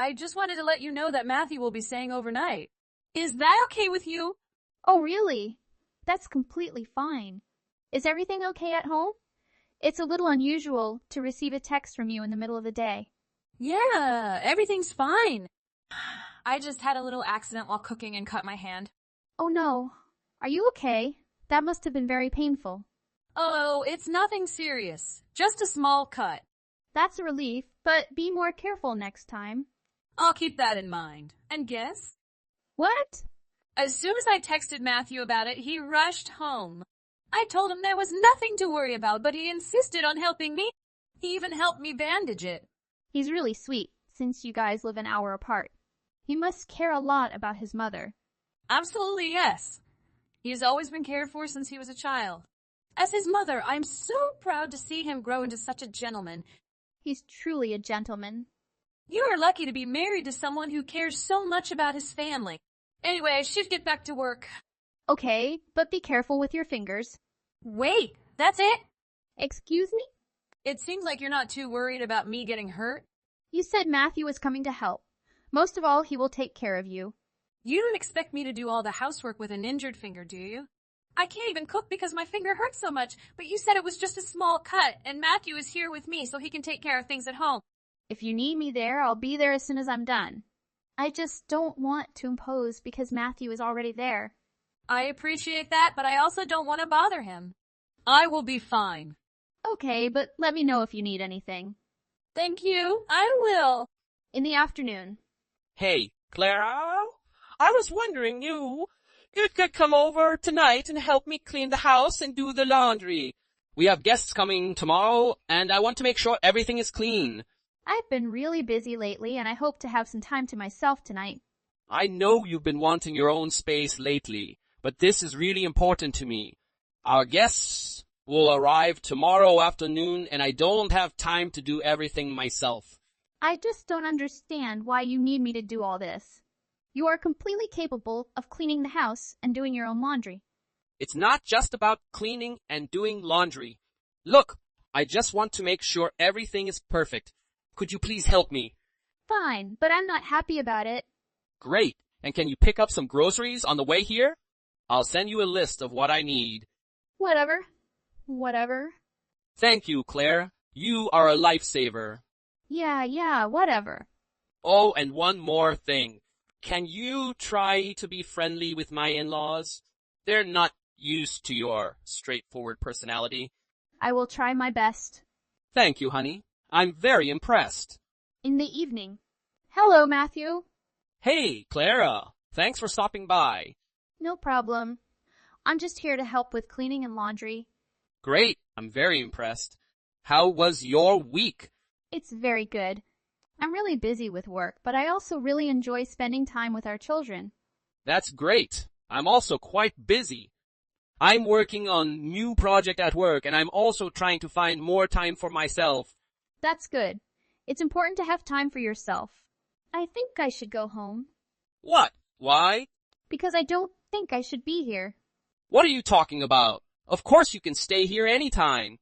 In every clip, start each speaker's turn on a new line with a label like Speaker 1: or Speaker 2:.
Speaker 1: I just wanted to let you know that Matthew will be staying overnight. Is that okay with you?
Speaker 2: Oh, really? That's completely fine. Is everything okay at home? It's a little unusual to receive a text from you in the middle of the day.
Speaker 1: Yeah, everything's fine. I just had a little accident while cooking and cut my hand.
Speaker 2: Oh no. Are you okay? That must have been very painful.
Speaker 1: Oh, it's nothing serious. Just a small cut.
Speaker 2: That's a relief, but be more careful next time.
Speaker 1: I'll keep that in mind. And guess?
Speaker 2: What?
Speaker 1: As soon as I texted Matthew about it, he rushed home. I told him there was nothing to worry about, but he insisted on helping me. He even helped me bandage it.
Speaker 2: He's really sweet, since you guys live an hour apart. He must care a lot about his mother.
Speaker 1: Absolutely, yes. He has always been cared for since he was a child. As his mother, I'm so proud to see him grow into such a gentleman.
Speaker 2: He's truly a gentleman.
Speaker 1: You are lucky to be married to someone who cares so much about his family. Anyway, I should get back to work.
Speaker 2: Okay, but be careful with your fingers.
Speaker 1: Wait, that's it?
Speaker 2: Excuse me?
Speaker 1: It seems like you're not too worried about me getting hurt.
Speaker 2: You said Matthew was coming to help. Most of all, he will take care of you.
Speaker 1: You don't expect me to do all the housework with an injured finger, do you? I can't even cook because my finger hurts so much, but you said it was just a small cut, and Matthew is here with me so he can take care of things at home.
Speaker 2: If you need me there, I'll be there as soon as I'm done. I just don't want to impose because Matthew is already there.
Speaker 1: I appreciate that, but I also don't want to bother him. I will be fine.
Speaker 2: Okay, but let me know if you need anything.
Speaker 1: Thank you. I will.
Speaker 2: In the afternoon.
Speaker 3: Hey, Clara, I was wondering you could come over tonight and help me clean the house and do the laundry. We have guests coming tomorrow, and I want to make sure everything is clean.
Speaker 2: I've been really busy lately, and I hope to have some time to myself tonight.
Speaker 3: I know you've been wanting your own space lately, but this is really important to me. Our guests will arrive tomorrow afternoon, and I don't have time to do everything myself.
Speaker 2: I just don't understand why you need me to do all this. You are completely capable of cleaning the house and doing your own laundry.
Speaker 3: It's not just about cleaning and doing laundry. Look, I just want to make sure everything is perfect. Could you please help me?
Speaker 2: Fine, but I'm not happy about it.
Speaker 3: Great. And can you pick up some groceries on the way here? I'll send you a list of what I need.
Speaker 2: Whatever. Whatever.
Speaker 3: Thank you, Claire. You are a lifesaver.
Speaker 2: Yeah, whatever.
Speaker 3: Oh, and one more thing. Can you try to be friendly with my in-laws? They're not used to your straightforward personality.
Speaker 2: I will try my best.
Speaker 3: Thank you, honey. I'm very impressed.
Speaker 2: In the evening. Hello, Matthew.
Speaker 3: Hey, Clara. Thanks for stopping by.
Speaker 2: No problem. I'm just here to help with cleaning and laundry.
Speaker 3: Great. I'm very impressed. How was your week?
Speaker 2: It's very good. I'm really busy with work, but I also really enjoy spending time with our children.
Speaker 3: That's great. I'm also quite busy. I'm working on a new project at work, and I'm also trying to find more time for myself.
Speaker 2: That's good. It's important to have time for yourself. I think I should go home.
Speaker 3: What? Why?
Speaker 2: Because I don't think I should be here.
Speaker 3: What are you talking about? Of course you can stay here anytime.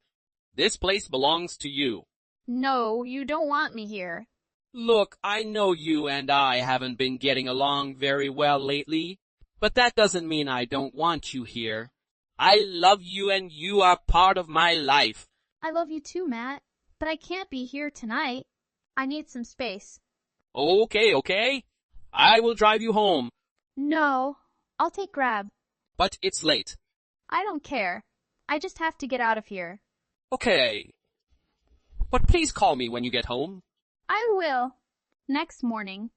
Speaker 3: This place belongs to you.
Speaker 2: No, you don't want me here.
Speaker 3: Look, I know you and I haven't been getting along very well lately, but that doesn't mean I don't want you here. I love you and you are part of my life.
Speaker 2: I love you too, Matt, but I can't be here tonight. I need some space.
Speaker 3: Okay. I will drive you home.
Speaker 2: No, I'll take Grab.
Speaker 3: But it's late.
Speaker 2: I don't care. I just have to get out of here.
Speaker 3: Okay. But please call me when you get home.
Speaker 2: I will. Next morning,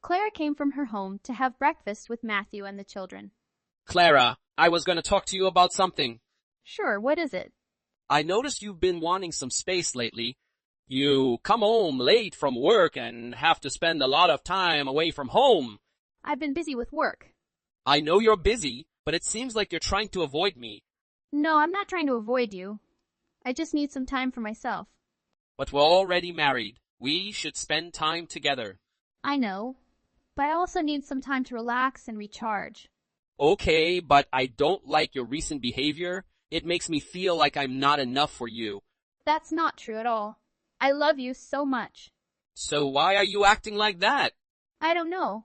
Speaker 2: Clara came from her home to have breakfast with Matthew and the children.
Speaker 3: Clara, I was going to talk to you about something.
Speaker 2: Sure, what is it?
Speaker 3: I noticed you've been wanting some space lately. You come home late from work and have to spend a lot of time away from home.
Speaker 2: I've been busy with work.
Speaker 3: I know you're busy, but it seems like you're trying to avoid me.
Speaker 2: No, I'm not trying to avoid you. I just need some time for myself.
Speaker 3: But we're already married. We should spend time together.
Speaker 2: I know, but I also need some time to relax and recharge.
Speaker 3: Okay, but I don't like your recent behavior. It makes me feel like I'm not enough for you.
Speaker 2: That's not true at all. I love you so much.
Speaker 3: So why are you acting like that?
Speaker 2: I don't know.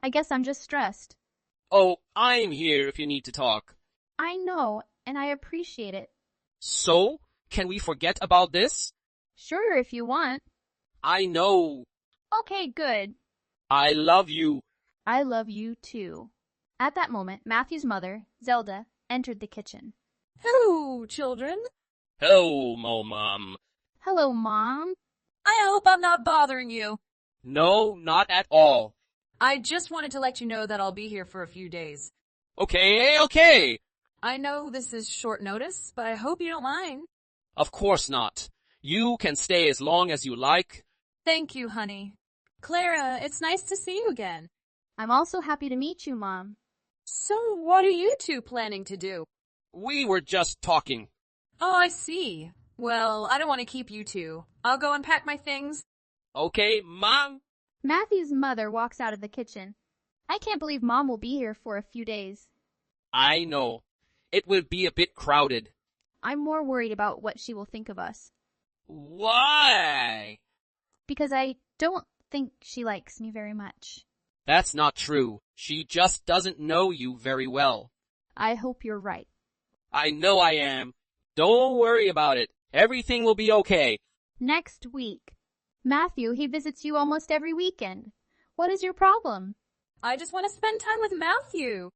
Speaker 2: I guess I'm just stressed.
Speaker 3: Oh, I'm here if you need to talk.
Speaker 2: I know, and I appreciate it.
Speaker 3: So, can we forget about this?
Speaker 2: Sure, if you want.
Speaker 3: I know.
Speaker 2: Okay, good.
Speaker 3: I love you.
Speaker 2: I love you too. At that moment, Matthew's mother, Zelda, entered the kitchen.
Speaker 1: Hello, children.
Speaker 3: Hello, Mom.
Speaker 2: Hello, Mom.
Speaker 1: I hope I'm not bothering you.
Speaker 3: No, not at all.
Speaker 1: I just wanted to let you know that I'll be here for a few days.
Speaker 3: Okay.
Speaker 1: I know this is short notice, but I hope you don't mind.
Speaker 3: Of course not. You can stay as long as you like.
Speaker 1: Thank you, honey. Clara, it's nice to see you again.
Speaker 2: I'm also happy to meet you, Mom.
Speaker 1: So, what are you two planning to do?
Speaker 3: We were just talking.
Speaker 1: Oh, I see. Well, I don't want to keep you two. I'll go unpack my things.
Speaker 3: Okay, Mom?
Speaker 2: Matthew's mother walks out of the kitchen. I can't believe Mom will be here for a few days.
Speaker 3: I know. It will be a bit crowded.
Speaker 2: I'm more worried about what she will think of us.
Speaker 3: Why?
Speaker 2: Because I don't think she likes me very much.
Speaker 3: That's not true. She just doesn't know you very well.
Speaker 2: I hope you're right.
Speaker 3: I know I am. Don't worry about it. Everything will be okay.
Speaker 2: Next week. Matthew, he visits you almost every weekend. What is your problem?
Speaker 1: I just want to spend time with Matthew.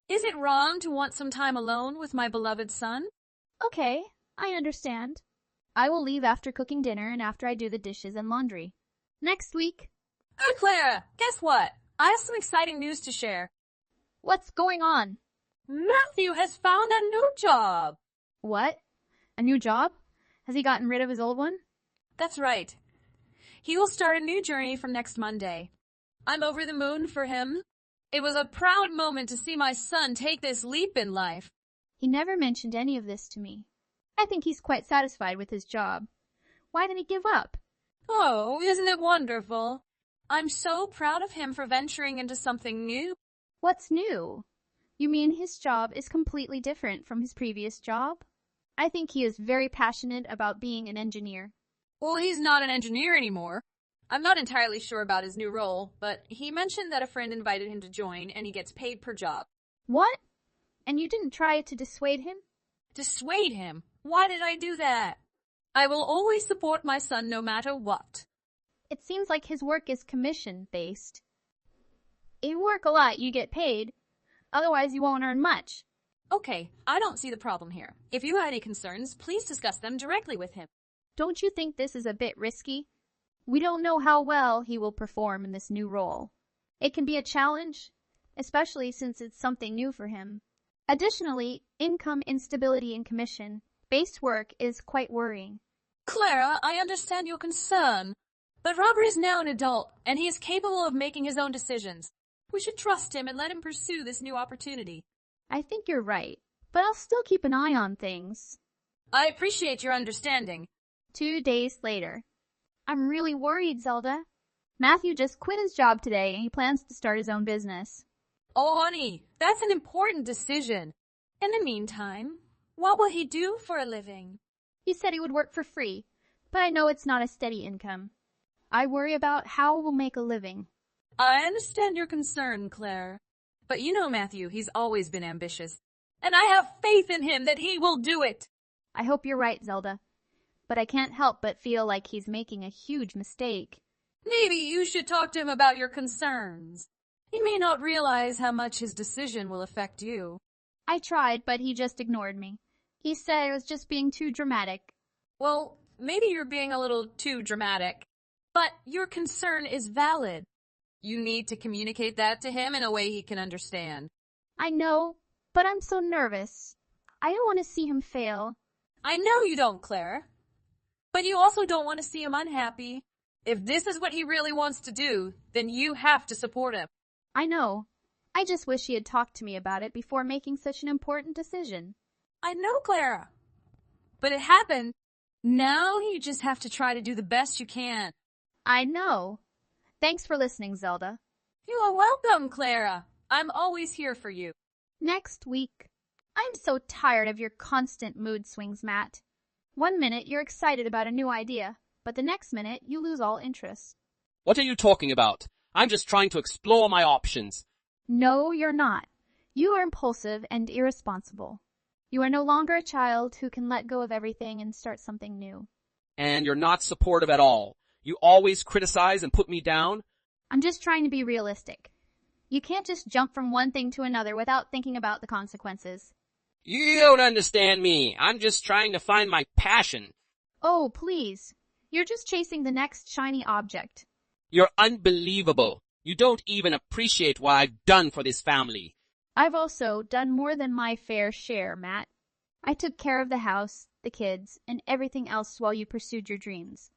Speaker 1: Is it wrong to want some time alone with my beloved son?
Speaker 2: Okay, I understand. I will leave after cooking dinner and after I do the dishes and laundry. Next week.
Speaker 1: Oh, Clara, guess what? I have some exciting news to share.
Speaker 2: What's going on?
Speaker 1: Matthew has found a new job.
Speaker 2: What? A new job? Has he gotten rid of his old one?
Speaker 1: That's right. He will start a new journey from next Monday. I'm over the moon for him. It was a proud moment to see my son take this leap in life.
Speaker 2: He never mentioned any of this to me. I think he's quite satisfied with his job. Why did he give up?
Speaker 1: Oh, isn't it wonderful? I'm so proud of him for venturing into something new.
Speaker 2: What's new? You mean his job is completely different from his previous job? I think he is very passionate about being an engineer.
Speaker 1: Well, he's not an engineer anymore. I'm not entirely sure about his new role, but he mentioned that a friend invited him to join and he gets paid per job.
Speaker 2: What? And you didn't try to dissuade him?
Speaker 1: Dissuade him? Why did I do that? I will always support my son no matter what.
Speaker 2: It seems like his work is commission-based. If you work a lot, you get paid. Otherwise, you won't earn much.
Speaker 1: Okay, I don't see the problem here. If you have any concerns, please discuss them directly with him.
Speaker 2: Don't you think this is a bit risky? We don't know how well he will perform in this new role. It can be a challenge, especially since it's something new for him. Additionally, income instability in commission-based work is quite worrying.
Speaker 1: Clara, I understand your concern, but Robert is now an adult, and he is capable of making his own decisions. We should trust him and let him pursue this new opportunity.
Speaker 2: I think you're right, but I'll still keep an eye on things.
Speaker 1: I appreciate your understanding.
Speaker 2: 2 days later. I'm really worried, Zelda. Matthew just quit his job today and he plans to start his own business.
Speaker 1: Oh, honey, that's an important decision. In the meantime, what will he do for a living?
Speaker 2: He said he would work for free, but I know it's not a steady income. I worry about how we'll make a living.
Speaker 1: I understand your concern, Claire. But you know, Matthew, he's always been ambitious. And I have faith in him that he will do it.
Speaker 2: I hope you're right, Zelda. But I can't help but feel like he's making a huge mistake.
Speaker 1: Maybe you should talk to him about your concerns. He may not realize how much his decision will affect you.
Speaker 2: I tried, but he just ignored me. He said I was just being too dramatic.
Speaker 1: Well, maybe you're being a little too dramatic. But your concern is valid. You need to communicate that to him in a way he can understand.
Speaker 2: I know, but I'm so nervous. I don't want to see him fail.
Speaker 1: I know you don't, Claire. But you also don't want to see him unhappy. If this is what he really wants to do, then you have to support him.
Speaker 2: I know. I just wish he had talked to me about it before making such an important decision.
Speaker 1: I know, Clara. But it happened. Now you just have to try to do the best you can.
Speaker 2: I know. Thanks for listening, Zelda.
Speaker 1: You are welcome, Clara. I'm always here for you.
Speaker 2: Next week. I'm so tired of your constant mood swings, Matt. 1 minute you're excited about a new idea, but the next minute you lose all interest.
Speaker 3: What are you talking about? I'm just trying to explore my options.
Speaker 2: No, you're not. You are impulsive and irresponsible. You are no longer a child who can let go of everything and start something new.
Speaker 3: And you're not supportive at all. You always criticize and put me down.
Speaker 2: I'm just trying to be realistic. You can't just jump from one thing to another without thinking about the consequences.
Speaker 3: You don't understand me. I'm just trying to find my passion.
Speaker 2: Oh, please. You're just chasing the next shiny object.
Speaker 3: You're unbelievable. You don't even appreciate what I've done for this family.
Speaker 2: I've also done more than my fair share, Matt. I took care of the house, the kids, and everything else while you pursued your dreams.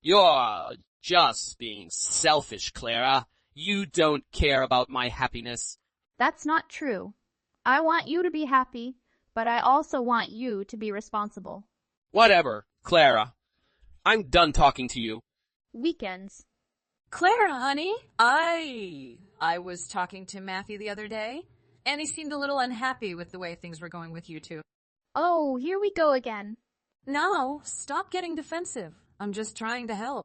Speaker 3: You're just being selfish, Clara. You don't care about my happiness.
Speaker 2: That's not true. I want you to be happy, but I also want you to be responsible.
Speaker 3: Whatever, Clara. I'm done talking to you.
Speaker 2: Weekends.
Speaker 1: Clara, honey, I was talking to Matthew the other day, and he seemed a little unhappy with the way things were going with you two.
Speaker 2: Oh, here we go again.
Speaker 1: No, stop getting defensive. I'm just trying to help.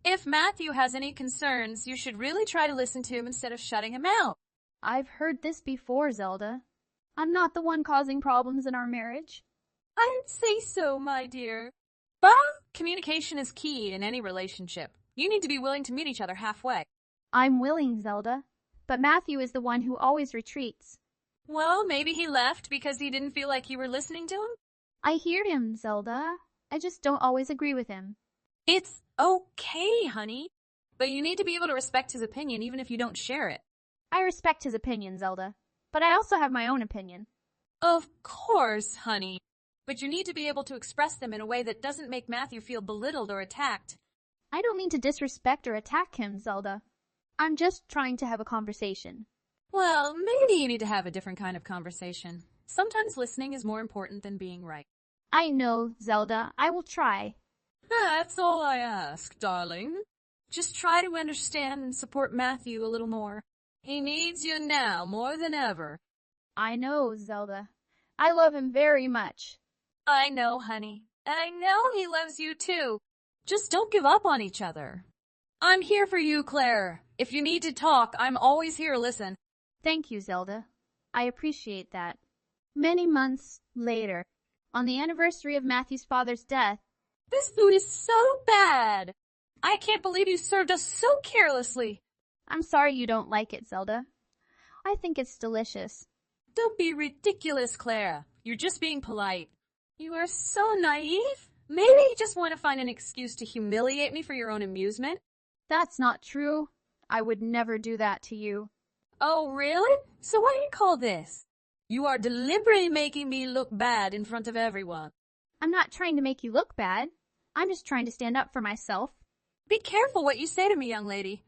Speaker 1: If Matthew has any concerns, you should really try to listen to him instead of shutting him out.
Speaker 2: I've heard this before, Zelda. I'm not the one causing problems in our marriage.
Speaker 1: I'd say so, my dear. But communication is key in any relationship. You need to be willing to meet each other halfway.
Speaker 2: I'm willing, Zelda, but Matthew is the one who always retreats.
Speaker 1: Well, maybe he left because he didn't feel like you were listening to him?
Speaker 2: I hear him, Zelda. I just don't always agree with him.
Speaker 1: It's okay, honey. But you need to be able to respect his opinion even if you don't share it.
Speaker 2: I respect his opinion, Zelda, but I also have my own opinion.
Speaker 1: Of course, honey. But you need to be able to express them in a way that doesn't make Matthew feel belittled or attacked.
Speaker 2: I don't mean to disrespect or attack him, Zelda. I'm just trying to have a conversation.
Speaker 1: Well, maybe you need to have a different kind of conversation. Sometimes listening is more important than being right.
Speaker 2: I know, Zelda. I will try.
Speaker 1: That's all I ask, darling. Just try to understand and support Matthew a little more. He needs you now more than ever.
Speaker 2: I know, Zelda. I love him very much.
Speaker 1: I know, honey. I know he loves you too. Just don't give up on each other. I'm here for you, Claire. If you need to talk, I'm always here to listen.
Speaker 2: Thank you, Zelda. I appreciate that. Many months later, on the anniversary of Matthew's father's death,
Speaker 1: This food is so bad. I can't believe you served us so carelessly.
Speaker 2: I'm sorry you don't like it, Zelda. I think it's delicious.
Speaker 1: Don't be ridiculous, Clara. You're just being polite. You are so naive. Maybe you just want to find an excuse to humiliate me for your own amusement.
Speaker 2: That's not true. I would never do that to you.
Speaker 1: Oh, really? So what do you call this? You are deliberately making me look bad in front of everyone.
Speaker 2: I'm not trying to make you look bad. I'm just trying to stand up for myself.
Speaker 1: Be careful what you say to me, young lady.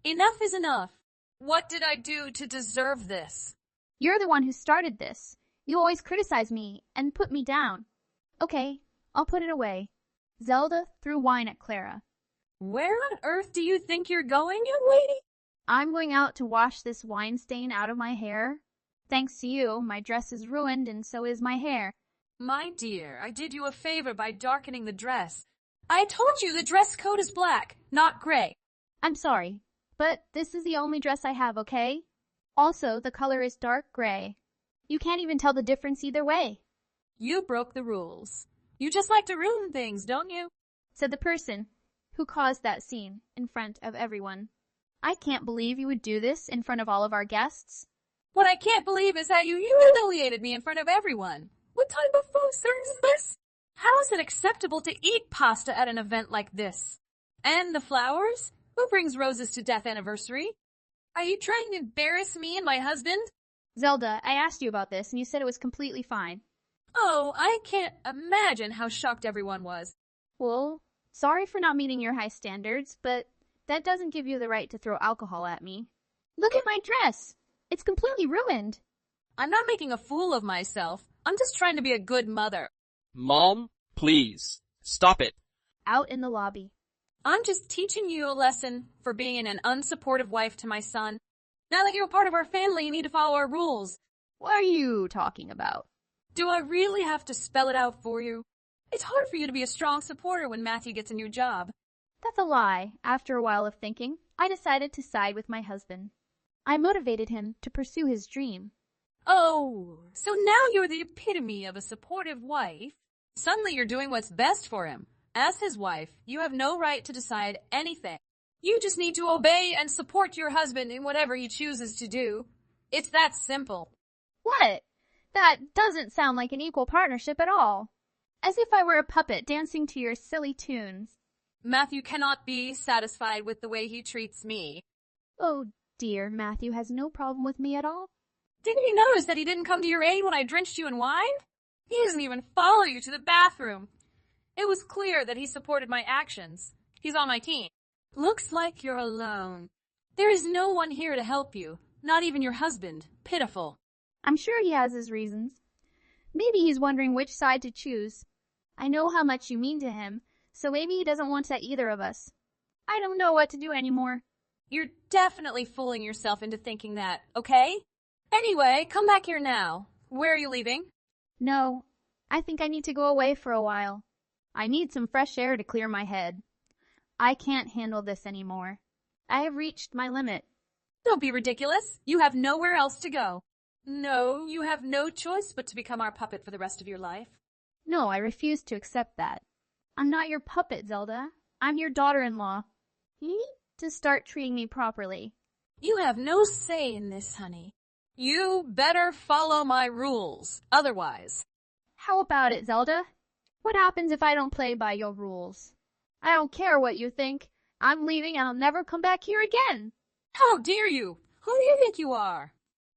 Speaker 1: Enough is enough. What did I do to deserve this?
Speaker 2: You're the one who started this. You always criticize me and put me down. Okay, I'll put it away. Zelda threw wine at Clara.
Speaker 1: Where on earth do you think you're going, young lady?
Speaker 2: I'm going out to wash this wine stain out of my hair. Thanks to you, my dress is ruined and so is my hair.
Speaker 1: My dear, I did you a favor by darkening the dress. I told you the dress code is black, not gray.
Speaker 2: I'm sorry, but this is the only dress I have, okay? Also, the color is dark gray. You can't even tell the difference either way,
Speaker 1: You broke the rules. You just like to ruin things, don't you?
Speaker 2: said the person who caused that scene in front of everyone. I can't believe you would do this in front of all of our guests.
Speaker 1: What I can't believe is how you humiliated me in front of everyone. What type of food service is this? How is it acceptable to eat pasta at an event like this? And the flowers? Who brings roses to death anniversary? Are you trying to embarrass me and my husband?
Speaker 2: Zelda, I asked you about this and you said it was completely fine.
Speaker 1: Oh, I can't imagine how shocked everyone was.
Speaker 2: Well, sorry for not meeting your high standards, but that doesn't give you the right to throw alcohol at me. Look at my dress. It's completely ruined.
Speaker 1: I'm not making a fool of myself. I'm just trying to be a good mother.
Speaker 3: Mom, please, stop it.
Speaker 2: Out in the lobby.
Speaker 1: I'm just teaching you a lesson for being an unsupportive wife to my son. Now that you're a part of our family, you need to follow our rules.
Speaker 2: What are you talking about?
Speaker 1: Do I really have to spell it out for you? It's hard for you to be a strong supporter when Matthew gets a new job.
Speaker 2: That's a lie. After a while of thinking, I decided to side with my husband. I motivated him to pursue his dream.
Speaker 1: Oh, so now you're the epitome of a supportive wife. Suddenly you're doing what's best for him. As his wife, you have no right to decide anything. You just need to obey and support your husband in whatever he chooses to do. It's that simple.
Speaker 2: What? That doesn't sound like an equal partnership at all. As if I were a puppet dancing to your silly tunes.
Speaker 1: Matthew cannot be satisfied with the way he treats me.
Speaker 2: Oh dear, Matthew has no problem with me at all.
Speaker 1: Didn't you notice that he didn't come to your aid when I drenched you in wine? He doesn't even follow you to the bathroom. It was clear that he supported my actions. He's on my team. Looks like you're alone. There is no one here to help you. Not even your husband. Pitiful.
Speaker 2: I'm sure he has his reasons. Maybe he's wondering which side to choose. I know how much you mean to him, so maybe he doesn't want either of us. I don't know what to do anymore.
Speaker 1: You're definitely fooling yourself into thinking that, okay? Anyway, come back here now. Where are you leaving?
Speaker 2: No, I think I need to go away for a while. I need some fresh air to clear my head. I can't handle this anymore. I have reached my limit.
Speaker 1: Don't be ridiculous. You have nowhere else to go. No, you have no choice but to become our puppet for the rest of your life.
Speaker 2: No, I refuse to accept that. I'm not your puppet, Zelda. I'm your daughter-in-law. You need to start treating me properly.
Speaker 1: You have no say in this, honey. You better follow my rules. Otherwise.
Speaker 2: How about it, Zelda? What happens if I don't play by your rules? I don't care what you think. I'm leaving and I'll never come back here again.
Speaker 1: How dare you? Who do you think you are?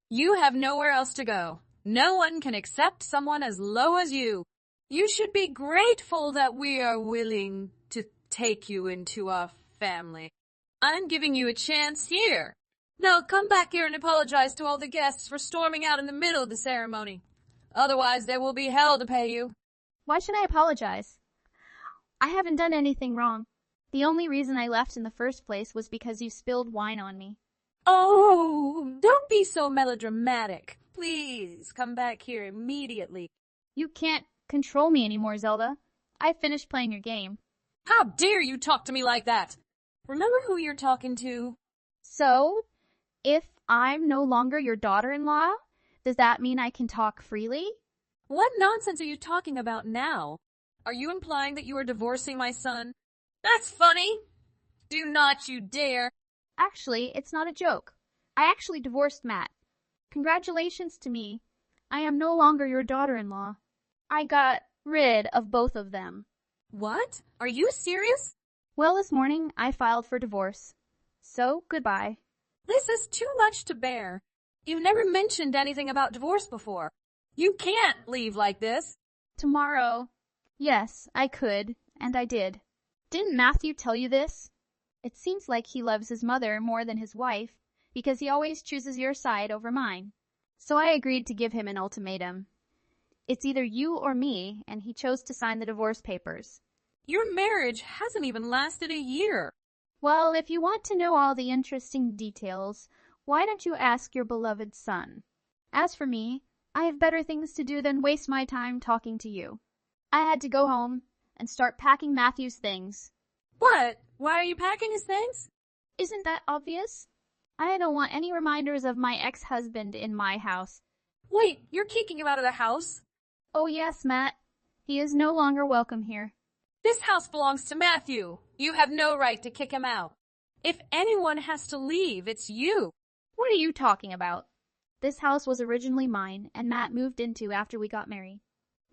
Speaker 1: You have nowhere else to go. No one can accept someone as low as you. You should be grateful that we are willing to take you into our family. I'm giving you a chance here. Now come back here and apologize to all the guests for storming out in the middle of the ceremony. Otherwise, there will be hell to pay you.
Speaker 2: Why should I apologize? I haven't done anything wrong. The only reason I left in the first place was because you spilled wine on me.
Speaker 1: Oh, don't be so melodramatic. Please, come back here immediately.
Speaker 2: You can't control me anymore, Zelda. I finished playing your game.
Speaker 1: How dare you talk to me like that? Remember who you're talking to?
Speaker 2: So, if I'm no longer your daughter-in-law, does that mean I can talk freely?
Speaker 1: What nonsense are you talking about now? Are you implying that you are divorcing my son? That's funny. Do not you dare.
Speaker 2: Actually, it's not a joke. I actually divorced Matt. Congratulations to me. I am no longer your daughter-in-law. I got rid of both of them.
Speaker 1: What? Are you serious?
Speaker 2: Well, this morning I filed for divorce. So, goodbye.
Speaker 1: This is too much to bear. You've never mentioned anything about divorce before. You can't leave like this.
Speaker 2: Tomorrow. Yes, I could, and I did. Didn't Matthew tell you this? It seems like he loves his mother more than his wife, because he always chooses your side over mine. So I agreed to give him an ultimatum. It's either you or me, and he chose to sign the divorce papers.
Speaker 1: Your marriage hasn't even lasted a year.
Speaker 2: Well, if you want to know all the interesting details, why don't you ask your beloved son? As for me, I have better things to do than waste my time talking to you. I had to go home and start packing Matthew's things.
Speaker 1: What? Why are you packing his things?
Speaker 2: Isn't that obvious? I don't want any reminders of my ex-husband in my house.
Speaker 1: Wait, you're kicking him out of the house?
Speaker 2: Oh yes, Matt. He is no longer welcome here.
Speaker 1: This house belongs to Matthew. You have no right to kick him out. If anyone has to leave, it's you.
Speaker 2: What are you talking about? This house was originally mine, and Matt moved into after we got married.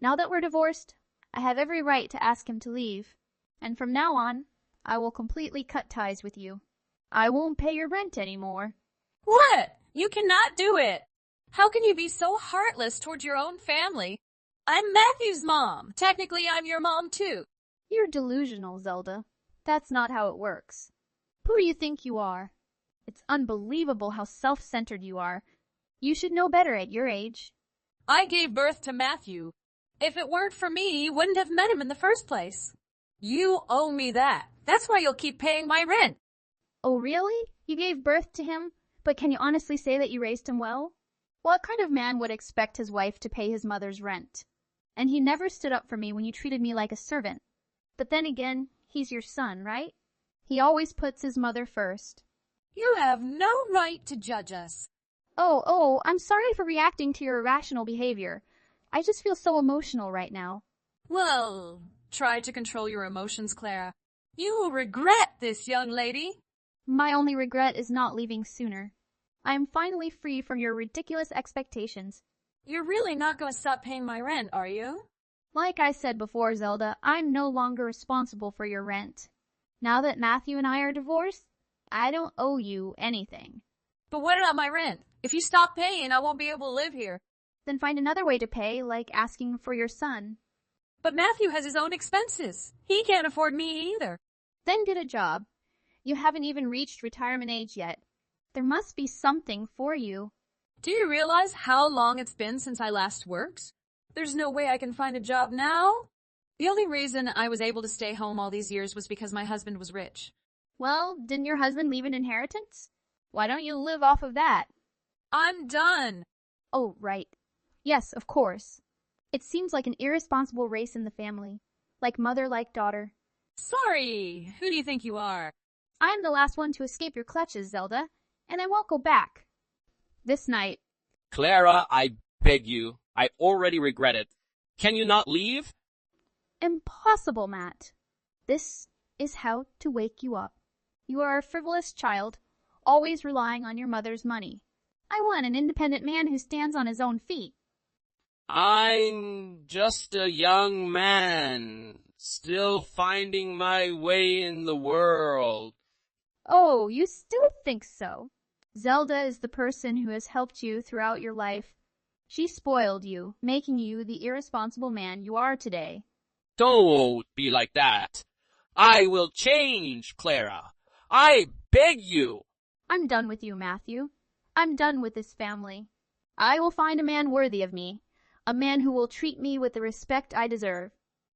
Speaker 2: Now that we're divorced, I have every right to ask him to leave. And from now on, I will completely cut ties with you. I won't pay your rent anymore.
Speaker 1: What? You cannot do it. How can you be so heartless towards your own family? I'm Matthew's mom. Technically, I'm your mom too.
Speaker 2: You're delusional, Zelda. That's not how it works. Who do you think you are? It's unbelievable how self-centered you are. You should know better at your age.
Speaker 1: I gave birth to Matthew. If it weren't for me, you wouldn't have met him in the first place. You owe me that. That's why you'll keep paying my rent.
Speaker 2: Oh, really? You gave birth to him? But can you honestly say that you raised him well? What kind of man would expect his wife to pay his mother's rent? And he never stood up for me when you treated me like a servant. But then again, he's your son, right? He always puts his mother first.
Speaker 1: You have no right to judge us.
Speaker 2: Oh, I'm sorry for reacting to your irrational behavior. I just feel so emotional right now.
Speaker 1: Well, try to control your emotions, Clara. You will regret this, young lady.
Speaker 2: My only regret is not leaving sooner. I am finally free from your ridiculous expectations.
Speaker 1: You're really not going to stop paying my rent, are you?
Speaker 2: Like I said before, Zelda, I'm no longer responsible for your rent. Now that Matthew and I are divorced, I don't owe you anything.
Speaker 1: But what about my rent? If you stop paying, I won't be able to live here.
Speaker 2: Then find another way to pay, like asking for your son.
Speaker 1: But Matthew has his own expenses. He can't afford me either.
Speaker 2: Then get a job. You haven't even reached retirement age yet. There must be something for you.
Speaker 1: Do you realize how long it's been since I last worked? There's no way I can find a job now. The only reason I was able to stay home all these years was because my husband was rich.
Speaker 2: Well, didn't your husband leave an inheritance? Why don't you live off of that?
Speaker 1: I'm done.
Speaker 2: Oh, right. Yes, of course. It seems like an irresponsible race in the family. Like mother, like daughter.
Speaker 1: Sorry. Who do you think you are?
Speaker 2: I'm the last one to escape your clutches, Zelda, and I won't go back. This night.
Speaker 3: Clara, I beg you. I already regret it. Can you not leave?
Speaker 2: Impossible, Matt. This is how to wake you up. You are a frivolous child, always relying on your mother's money. I want an independent man who stands on his own feet.
Speaker 3: I'm just a young man, still finding my way in the world.
Speaker 2: Oh, you still think so? Zelda is the person who has helped you throughout your life. She spoiled you, making you the irresponsible man you are today.
Speaker 3: Don't be like that. I will change, Clara. I beg you.
Speaker 2: I'm done with you, Matthew. I'm done with this family. I will find a man worthy of me, a man who will treat me with the respect I deserve.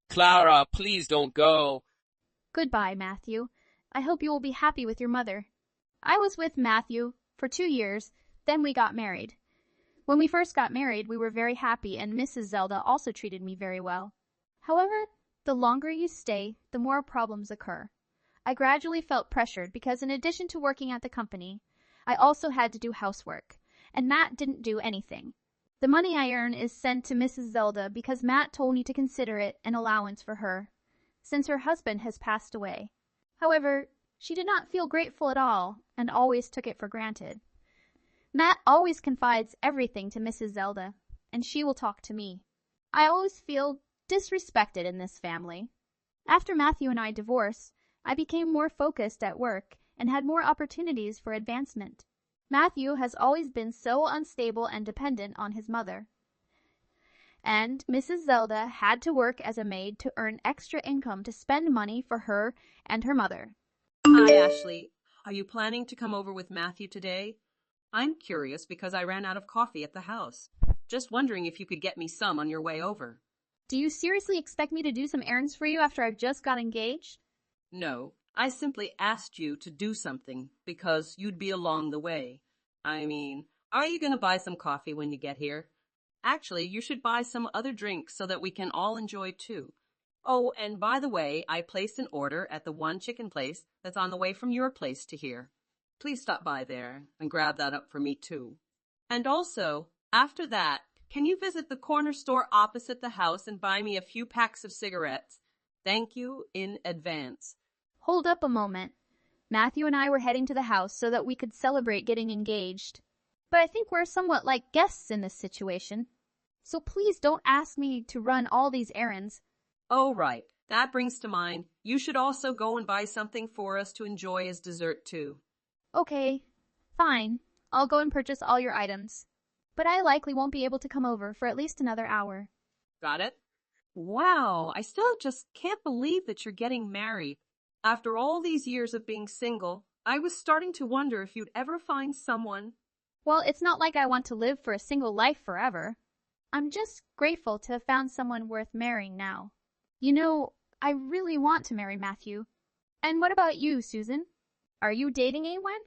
Speaker 3: Clara, please don't go.
Speaker 2: Goodbye, Matthew. I hope you will be happy with your mother. I was with Matthew for 2 years, then we got married. When we first got married, we were very happy, and Mrs. Zelda also treated me very well. However, the longer you stay, the more problems occur. I gradually felt pressured because in addition to working at the company, I also had to do housework, and Matt didn't do anything. The money I earn is sent to Mrs. Zelda because Matt told me to consider it an allowance for her, since her husband has passed away. However, she did not feel grateful at all and always took it for granted. Matt always confides everything to Mrs. Zelda, and she will talk to me. I always feel disrespected in this family. After Matthew and I divorced, I became more focused at work and had more opportunities for advancement. Matthew has always been so unstable and dependent on his mother. And Mrs. Zelda had to work as a maid to earn extra income to spend money for her and her mother.
Speaker 4: Hi, Ashley. Are you planning to come over with Matthew today? I'm curious because I ran out of coffee at the house. Just wondering if you could get me some on your way over.
Speaker 2: Do you seriously expect me to do some errands for you after I've just got engaged?
Speaker 4: No, I simply asked you to do something because you'd be along the way. I mean, are you going to buy some coffee when you get here? Actually, you should buy some other drinks so that we can all enjoy too. Oh, and by the way, I placed an order at the one chicken place that's on the way from your place to here. Please stop by there and grab that up for me too. And also, after that, can you visit the corner store opposite the house and buy me a few packs of cigarettes? Thank you in advance.
Speaker 2: Hold up a moment. Matthew and I were heading to the house so that we could celebrate getting engaged. But I think we're somewhat like guests in this situation. So please don't ask me to run all these errands.
Speaker 4: Oh, right. That brings to mind, you should also go and buy something for us to enjoy as dessert too.
Speaker 2: Okay, fine. I'll go and purchase all your items. But I likely won't be able to come over for at least another hour.
Speaker 4: Got it? Wow, I still just can't believe that you're getting married. After all these years of being single, I was starting to wonder if you'd ever find someone.
Speaker 2: Well, it's not like I want to live for a single life forever. I'm just grateful to have found someone worth marrying now. You know, I really want to marry Matthew. And what about you, Susan? Are you dating anyone?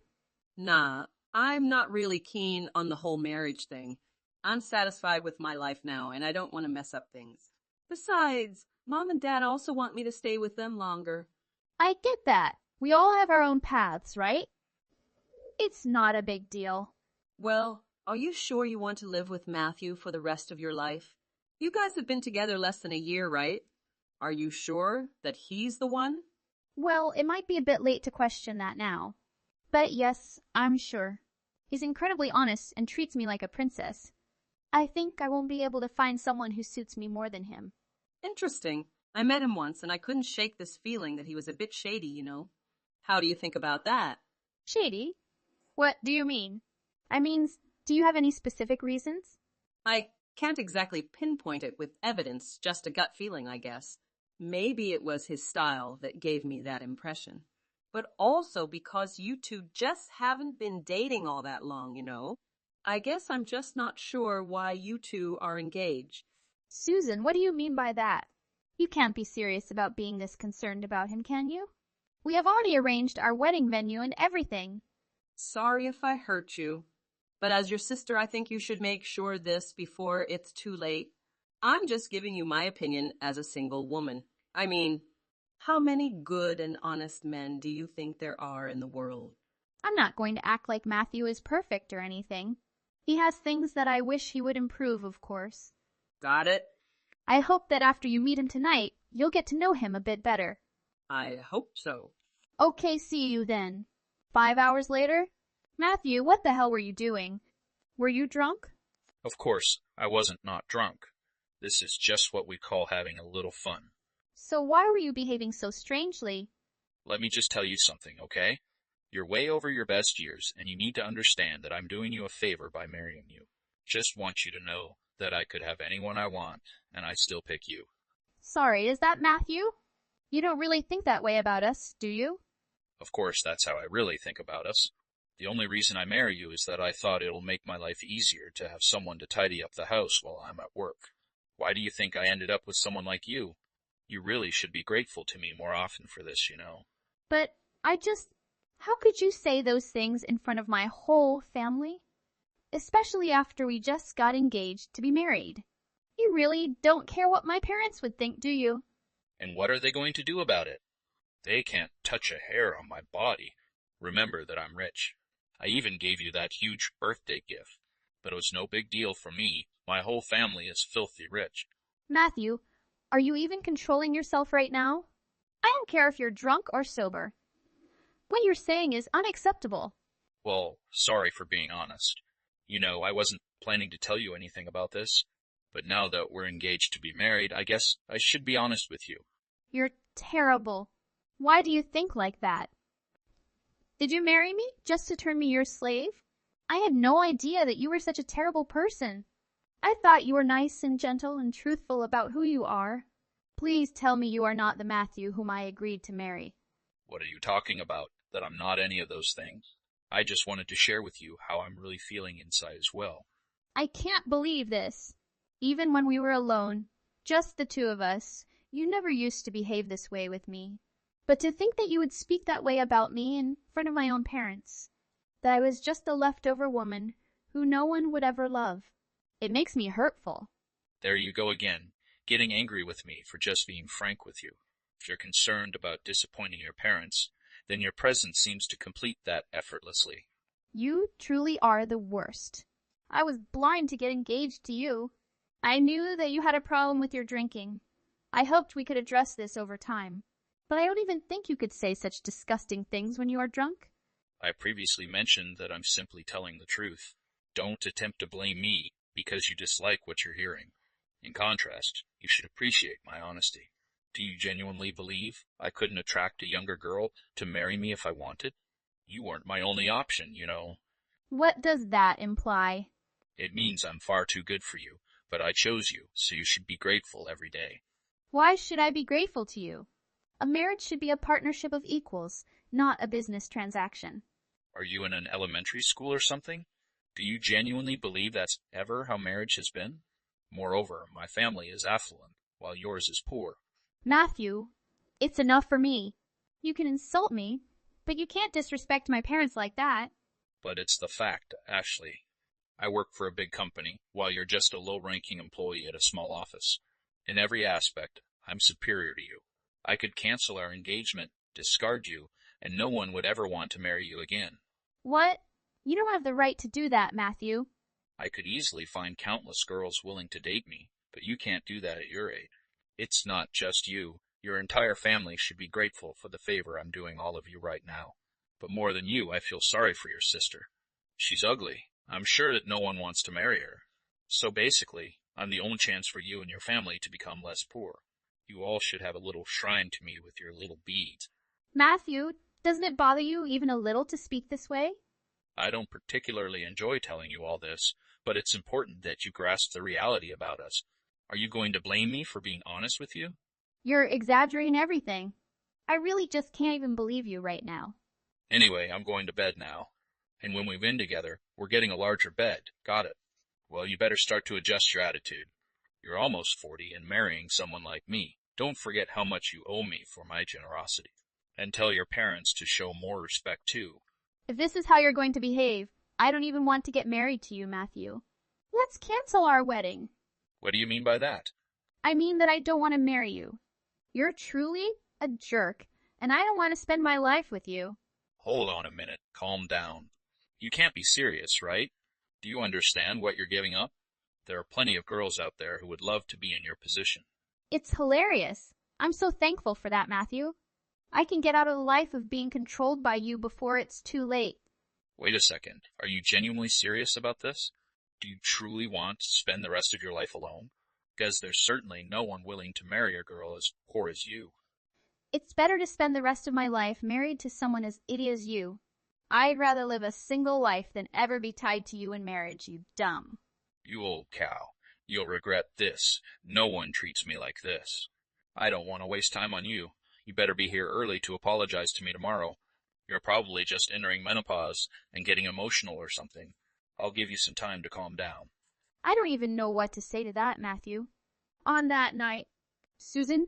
Speaker 4: Nah, I'm not really keen on the whole marriage thing. I'm satisfied with my life now, and I don't want to mess up things. Besides, Mom and Dad also want me to stay with them longer.
Speaker 2: I get that, We all have our own paths, right? It's not a big deal.
Speaker 4: Well, are you sure you want to live with Matthew for the rest of your life? You guys have been together less than a year, right? Are you sure that he's the one?
Speaker 2: Well, it might be a bit late to question that now. But yes, I'm sure. He's incredibly honest and treats me like a princess. I think I won't be able to find someone who suits me more than him.
Speaker 4: Interesting. I met him once and I couldn't shake this feeling that he was a bit shady, you know. How do you think about that?
Speaker 2: Shady? What do you mean? Do you have any specific reasons?
Speaker 4: I can't exactly pinpoint it with evidence, just a gut feeling, I guess. Maybe it was his style that gave me that impression. But also because you two just haven't been dating all that long, you know. I guess I'm just not sure why you two are engaged.
Speaker 2: Susan, what do you mean by that? You can't be serious about being this concerned about him, can you? We have already arranged our wedding venue and everything.
Speaker 4: Sorry if I hurt you, but as your sister, I think you should make sure this before it's too late. I'm just giving you my opinion as a single woman. How many good and honest men do you think there are in the world?
Speaker 2: I'm not going to act like Matthew is perfect or anything. He has things that I wish he would improve, of course.
Speaker 4: Got it?
Speaker 2: I hope that after you meet him tonight, you'll get to know him a bit better.
Speaker 4: I hope so.
Speaker 2: Okay, see you then. 5 hours later? Matthew, what the hell were you doing? Were you drunk?
Speaker 5: Of course, I wasn't not drunk. This is just what we call having a little fun.
Speaker 2: So why were you behaving so strangely?
Speaker 5: Let me just tell you something, okay? You're way over your best years, and you need to understand that I'm doing you a favor by marrying you. Just want you to know that I could have anyone I want, and I still pick you.
Speaker 2: Sorry, is that Matthew? You don't really think that way about us, do you?
Speaker 5: Of course, that's how I really think about us. The only reason I marry you is that I thought it'll make my life easier to have someone to tidy up the house while I'm at work. Why do you think I ended up with someone like you? You really should be grateful to me more often for this, you know.
Speaker 2: But how could you say those things in front of my whole family? Especially after we just got engaged to be married. You really don't care what my parents would think, do you?
Speaker 5: And what are they going to do about it? They can't touch a hair on my body. Remember that I'm rich. I even gave you that huge birthday gift. But it was no big deal for me. My whole family is filthy rich.
Speaker 2: Matthew, are you even controlling yourself right now? I don't care if you're drunk or sober. What you're saying is unacceptable.
Speaker 5: Well, sorry for being honest. You know, I wasn't planning to tell you anything about this. But now that we're engaged to be married, I guess I should be honest with you.
Speaker 2: You're terrible. Why do you think like that? Did you marry me just to turn me your slave? I had no idea that you were such a terrible person. I thought you were nice and gentle and truthful about who you are. Please tell me you are not the Matthew whom I agreed to marry.
Speaker 5: What are you talking about? That I'm not any of those things? I just wanted to share with you how I'm really feeling inside as well.
Speaker 2: I can't believe this. Even when we were alone, just the two of us, you never used to behave this way with me. But to think that you would speak that way about me in front of my own parents, that I was just a leftover woman who no one would ever love, it makes me hurtful.
Speaker 5: There you go again, getting angry with me for just being frank with you. If you're concerned about disappointing your parents, then your presence seems to complete that effortlessly.
Speaker 2: You truly are the worst. I was blind to get engaged to you. I knew that you had a problem with your drinking. I hoped we could address this over time. But I don't even think you could say such disgusting things when you are drunk.
Speaker 5: I previously mentioned that I'm simply telling the truth. Don't attempt to blame me because you dislike what you're hearing. In contrast, you should appreciate my honesty. Do you genuinely believe I couldn't attract a younger girl to marry me if I wanted? You weren't my only option, you know.
Speaker 2: What does that imply?
Speaker 5: It means I'm far too good for you, but I chose you, so you should be grateful every day.
Speaker 2: Why should I be grateful to you? A marriage should be a partnership of equals, not a business transaction.
Speaker 5: Are you in an elementary school or something? Do you genuinely believe that's ever how marriage has been? Moreover, my family is affluent, while yours is poor.
Speaker 2: Matthew, it's enough for me. You can insult me, but you can't disrespect my parents like that.
Speaker 5: But it's the fact, Ashley. I work for a big company, while you're just a low-ranking employee at a small office. In every aspect, I'm superior to you. I could cancel our engagement, discard you, and no one would ever want to marry you again.
Speaker 2: What? You don't have the right to do that, Matthew.
Speaker 5: I could easily find countless girls willing to date me, but you can't do that at your age. It's not just you. Your entire family should be grateful for the favor I'm doing all of you right now. But more than you, I feel sorry for your sister. She's ugly. I'm sure that no one wants to marry her. So basically, I'm the only chance for you and your family to become less poor. You all should have a little shrine to me with your little beads.
Speaker 2: Matthew, doesn't it bother you even a little to speak this way?
Speaker 5: I don't particularly enjoy telling you all this, but it's important that you grasp the reality about us. Are you going to blame me for being honest with you?
Speaker 2: You're exaggerating everything. I really just can't even believe you right now.
Speaker 5: Anyway, I'm going to bed now. And when we've been together, we're getting a larger bed. Got it? Well, you better start to adjust your attitude. You're almost 40 and marrying someone like me. Don't forget how much you owe me for my generosity. And tell your parents to show more respect too.
Speaker 2: If this is how you're going to behave, I don't even want to get married to you, Matthew. Let's cancel our wedding.
Speaker 5: What do you mean by that?
Speaker 2: I mean that I don't want to marry you. You're truly a jerk, and I don't want to spend my life with you.
Speaker 5: Hold on a minute. Calm down. You can't be serious, right? Do you understand what you're giving up? There are plenty of girls out there who would love to be in your position.
Speaker 2: It's hilarious. I'm so thankful for that, Matthew. I can get out of the life of being controlled by you before it's too late.
Speaker 5: Wait a second. Are you genuinely serious about this? Do you truly want to spend the rest of your life alone? Because there's certainly no one willing to marry a girl as poor as you.
Speaker 2: It's better to spend the rest of my life married to someone as idiot as you. I'd rather live a single life than ever be tied to you in marriage, you dumb.
Speaker 5: You old cow. You'll regret this. No one treats me like this. I don't want to waste time on you. You better be here early to apologize to me tomorrow. You're probably just entering menopause and getting emotional or something. I'll give you some time to calm down.
Speaker 2: I don't even know what to say to that, Matthew. On that night, Susan,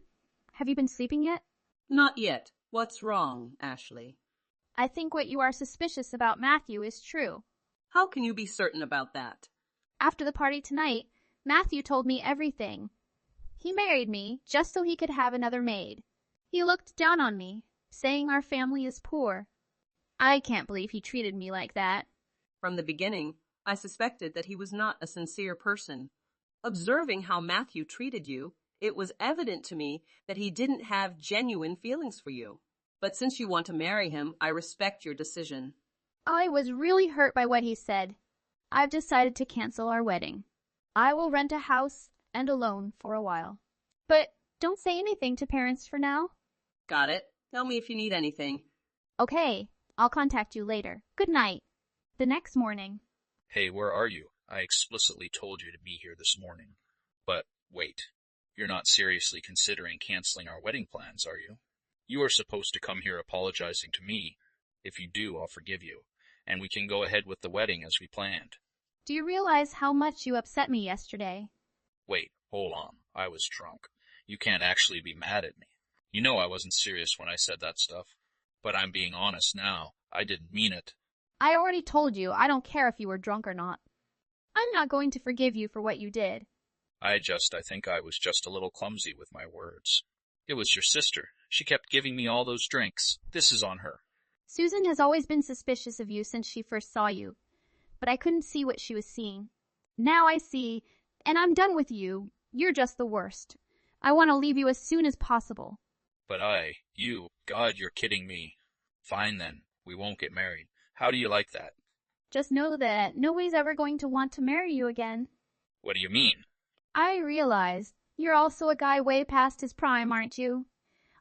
Speaker 2: have you been sleeping yet?
Speaker 4: Not yet. What's wrong, Ashley?
Speaker 2: I think what you are suspicious about Matthew is true.
Speaker 4: How can you be certain about that?
Speaker 2: After the party tonight, Matthew told me everything. He married me just so he could have another maid. He looked down on me, saying our family is poor. I can't believe he treated me like that.
Speaker 4: From the beginning, I suspected that he was not a sincere person. Observing how Matthew treated you, it was evident to me that he didn't have genuine feelings for you. But since you want to marry him, I respect your decision.
Speaker 2: I was really hurt by what he said. I've decided to cancel our wedding. I will rent a house and alone for a while. But don't say anything to parents for now.
Speaker 4: Got it. Tell me if you need anything.
Speaker 2: Okay, I'll contact you later. Good night. The next morning.
Speaker 5: Hey, where are you? I explicitly told you to be here this morning. But wait, you're not seriously considering canceling our wedding plans, are you? You are supposed to come here apologizing to me. If you do, I'll forgive you, and we can go ahead with the wedding as we planned.
Speaker 2: Do you realize how much you upset me yesterday?
Speaker 5: Wait, hold on. I was drunk. You can't actually be mad at me. You know I wasn't serious when I said that stuff. But I'm being honest now. I didn't mean it.
Speaker 2: I already told you I don't care if you were drunk or not. I'm not going to forgive you for what you did.
Speaker 5: I think I was just a little clumsy with my words. It was your sister. She kept giving me all those drinks. This is on her.
Speaker 2: Susan has always been suspicious of you since she first saw you, but I couldn't see what she was seeing. Now I see, and I'm done with you. You're just the worst. I want to leave you as soon as possible.
Speaker 5: But God, you're kidding me. Fine then, we won't get married. How do you like that?
Speaker 2: Just know that nobody's ever going to want to marry you again.
Speaker 5: What do you mean?
Speaker 2: I realize you're also a guy way past his prime, aren't you?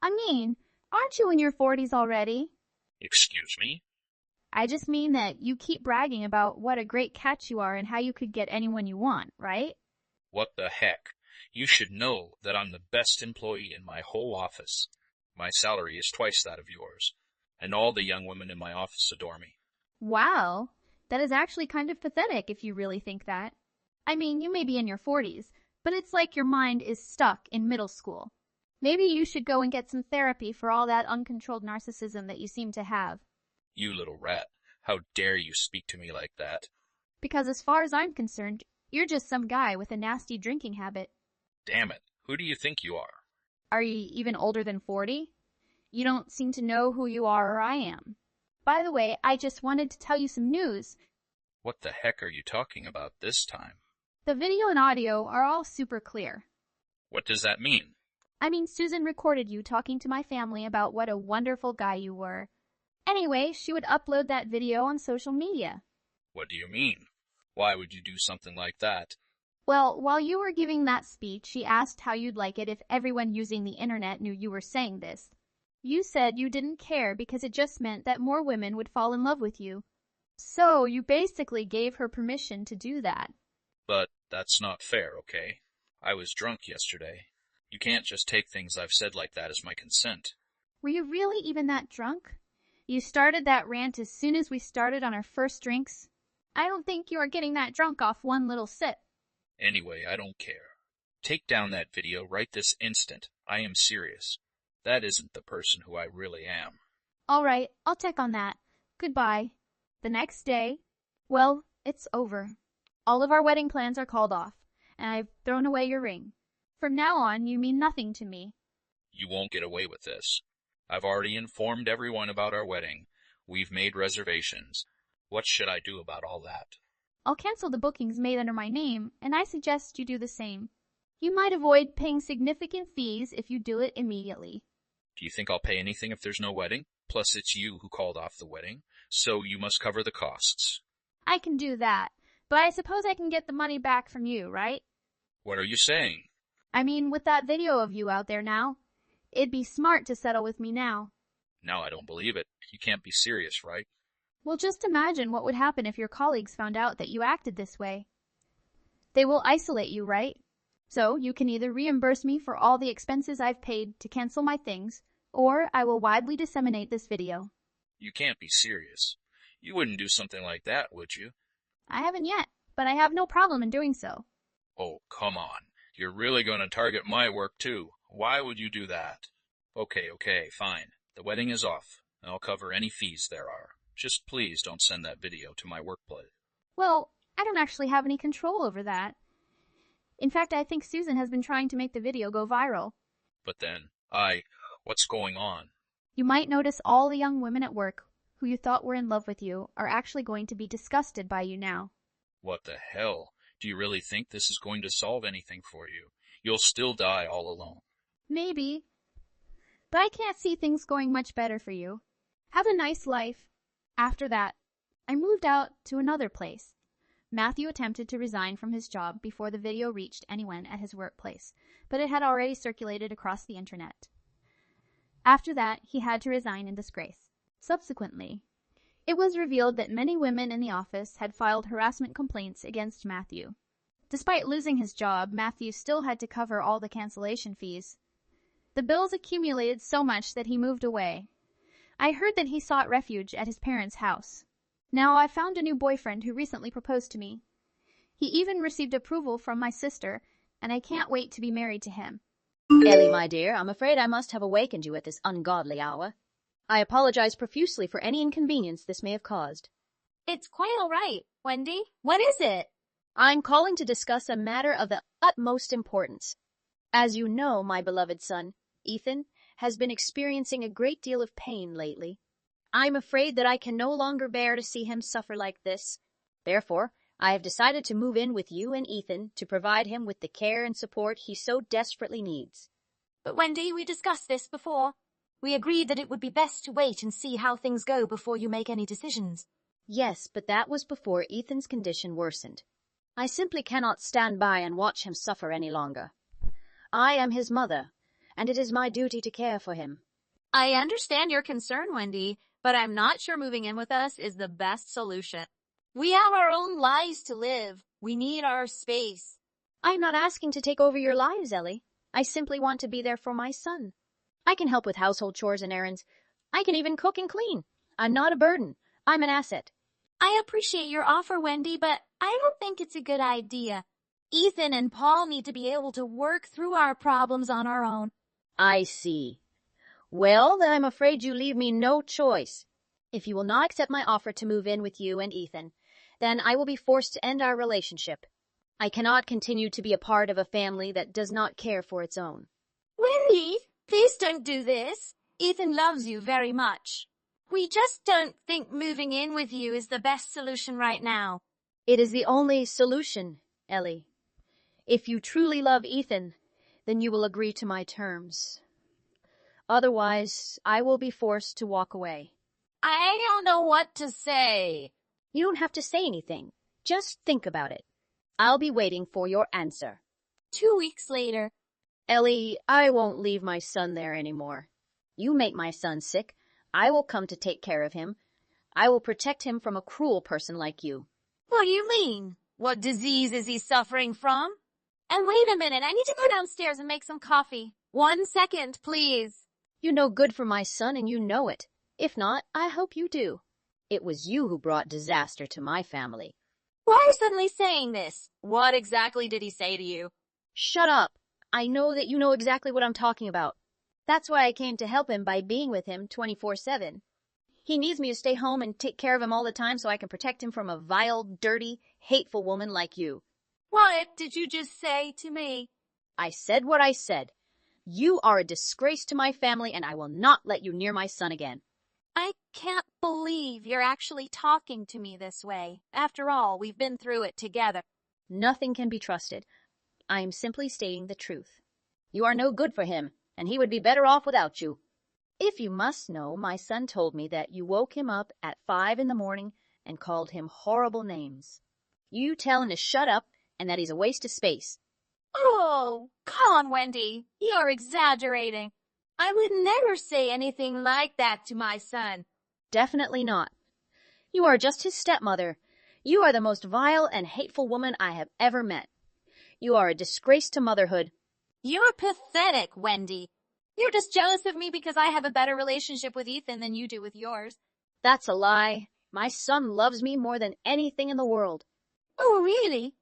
Speaker 2: I mean, aren't you in your 40s already?
Speaker 5: Excuse me?
Speaker 2: I just mean that you keep bragging about what a great catch you are and how you could get anyone you want, right?
Speaker 5: What the heck? You should know that I'm the best employee in my whole office. My salary is twice that of yours, and all the young women in my office adore me.
Speaker 2: Wow, that is actually kind of pathetic if you really think that. I mean, you may be in your 40s, but it's like your mind is stuck in middle school. Maybe you should go and get some therapy for all that uncontrolled narcissism that you seem to have.
Speaker 5: You little rat, how dare you speak to me like that?
Speaker 2: Because as far as I'm concerned, you're just some guy with a nasty drinking habit.
Speaker 5: Damn it, who do you think you are?
Speaker 2: Are you even older than 40? You don't seem to know who you are or I am. By the way, I just wanted to tell you some news.
Speaker 5: What the heck are you talking about this time?
Speaker 2: The video and audio are all super clear.
Speaker 5: What does that mean?
Speaker 2: I mean, Susan recorded you talking to my family about what a wonderful guy you were. Anyway, she would upload that video on social media.
Speaker 5: What do you mean? Why would you do something like that?
Speaker 2: Well, while you were giving that speech, she asked how you'd like it if everyone using the internet knew you were saying this. You said you didn't care because it just meant that more women would fall in love with you. So you basically gave her permission to do that.
Speaker 5: But that's not fair, okay? I was drunk yesterday. You can't just take things I've said like that as my consent.
Speaker 2: Were you really even that drunk? You started that rant as soon as we started on our first drinks. I don't think you are getting that drunk off one little sip.
Speaker 5: Anyway, I don't care. Take down that video right this instant. I am serious. That isn't the person who I really am.
Speaker 2: All right, I'll check on that. Goodbye. The next day, well, it's over. All of our wedding plans are called off, and I've thrown away your ring. From now on, you mean nothing to me.
Speaker 5: You won't get away with this. I've already informed everyone about our wedding. We've made reservations. What should I do about all that?
Speaker 2: I'll cancel the bookings made under my name, and I suggest you do the same. You might avoid paying significant fees if you do it immediately.
Speaker 5: Do you think I'll pay anything if there's no wedding? Plus, it's you who called off the wedding, so you must cover the costs.
Speaker 2: I can do that, but I suppose I can get the money back from you, right?
Speaker 5: What are you saying?
Speaker 2: I mean, with that video of you out there now, it'd be smart to settle with me now.
Speaker 5: Now I don't believe it. You can't be serious, right?
Speaker 2: Well, just imagine what would happen if your colleagues found out that you acted this way. They will isolate you, right? So you can either reimburse me for all the expenses I've paid to cancel my things, or I will widely disseminate this video.
Speaker 5: You can't be serious. You wouldn't do something like that, would you?
Speaker 2: I haven't yet, but I have no problem in doing so.
Speaker 5: Oh, come on. You're really going to target my work, too. Why would you do that? Okay, fine. The wedding is off. I'll cover any fees there are. Just please don't send that video to my workplace.
Speaker 2: Well, I don't actually have any control over that. In fact, I think Susan has been trying to make the video go viral.
Speaker 5: But then, what's going on?
Speaker 2: You might notice all the young women at work who you thought were in love with you are actually going to be disgusted by you now.
Speaker 5: What the hell? Do you really think this is going to solve anything for you? You'll still die all alone.
Speaker 2: Maybe. But I can't see things going much better for you. Have a nice life. After that, I moved out to another place. Matthew attempted to resign from his job before the video reached anyone at his workplace, but it had already circulated across the internet. After that, he had to resign in disgrace. Subsequently, it was revealed that many women in the office had filed harassment complaints against Matthew. Despite losing his job, Matthew still had to cover all the cancellation fees. The bills accumulated so much that he moved away. I heard that he sought refuge at his parents' house. Now, I found a new boyfriend who recently proposed to me. He even received approval from my sister, and I can't wait to be married to him.
Speaker 6: Ellie, my dear, I'm afraid I must have awakened you at this ungodly hour. I apologize profusely for any inconvenience this may have caused.
Speaker 1: It's quite all right, Wendy. What is it?
Speaker 6: I'm calling to discuss a matter of the utmost importance. As you know, my beloved son, Ethan, has been experiencing a great deal of pain lately. I'm afraid that I can no longer bear to see him suffer like this. Therefore, I have decided to move in with you and Ethan to provide him with the care and support he so desperately needs.
Speaker 7: But Wendy, we discussed this before. We agreed that it would be best to wait and see how things go before you make any decisions.
Speaker 6: Yes, but that was before Ethan's condition worsened. I simply cannot stand by and watch him suffer any longer. I am his mother, and it is my duty to care for him.
Speaker 1: I understand your concern, Wendy, but I'm not sure moving in with us is the best solution. We have our own lives to live. We need our space.
Speaker 6: I'm not asking to take over your lives, Ellie. I simply want to be there for my son. I can help with household chores and errands. I can even cook and clean. I'm not a burden. I'm an asset.
Speaker 7: I appreciate your offer, Wendy, but I don't think it's a good idea. Ethan and Paul need to be able to work through our problems on our own.
Speaker 6: I see. Well, then I'm afraid you leave me no choice. If you will not accept my offer to move in with you and Ethan, then I will be forced to end our relationship. I cannot continue to be a part of a family that does not care for its own.
Speaker 7: Wendy, please don't do this. Ethan loves you very much. We just don't think moving in with you is the best solution right now.
Speaker 6: It is the only solution, Ellie. If you truly love Ethan, then you will agree to my terms. Otherwise, I will be forced to walk away.
Speaker 7: I don't know what to say.
Speaker 6: You don't have to say anything. Just think about it. I'll be waiting for your answer.
Speaker 7: 2 weeks later.
Speaker 6: Ellie, I won't leave my son there anymore. You make my son sick. I will come to take care of him. I will protect him from a cruel person like you.
Speaker 7: What do you mean? What disease is he suffering from? And wait a minute, I need to go downstairs and make some coffee. 1 second, please.
Speaker 6: You're no good for my son and you know it. If not, I hope you do. It was you who brought disaster to my family.
Speaker 7: Why are you suddenly saying this? What exactly did he say to you?
Speaker 6: Shut up. I know that you know exactly what I'm talking about. That's why I came to help him by being with him 24/7. He needs me to stay home and take care of him all the time so I can protect him from a vile, dirty, hateful woman like you.
Speaker 7: What did you just say to me?
Speaker 6: I said what I said. You are a disgrace to my family and I will not let you near my son again.
Speaker 7: I can't believe you're actually talking to me this way. After all, we've been through it together.
Speaker 6: Nothing can be trusted. I am simply stating the truth. You are no good for him, and he would be better off without you. If you must know, my son told me that you woke him up at 5 in the morning and called him horrible names. You tell him to shut up and that he's a waste of space.
Speaker 7: Oh, come on, Wendy. You're exaggerating. I would never say anything like that to my son.
Speaker 6: Definitely not. You are just his stepmother. You are the most vile and hateful woman I have ever met. You are a disgrace to motherhood.
Speaker 7: You're pathetic, Wendy. You're just jealous of me because I have a better relationship with Ethan than you do with yours.
Speaker 6: That's a lie. My son loves me more than anything in the world.
Speaker 7: Oh, really?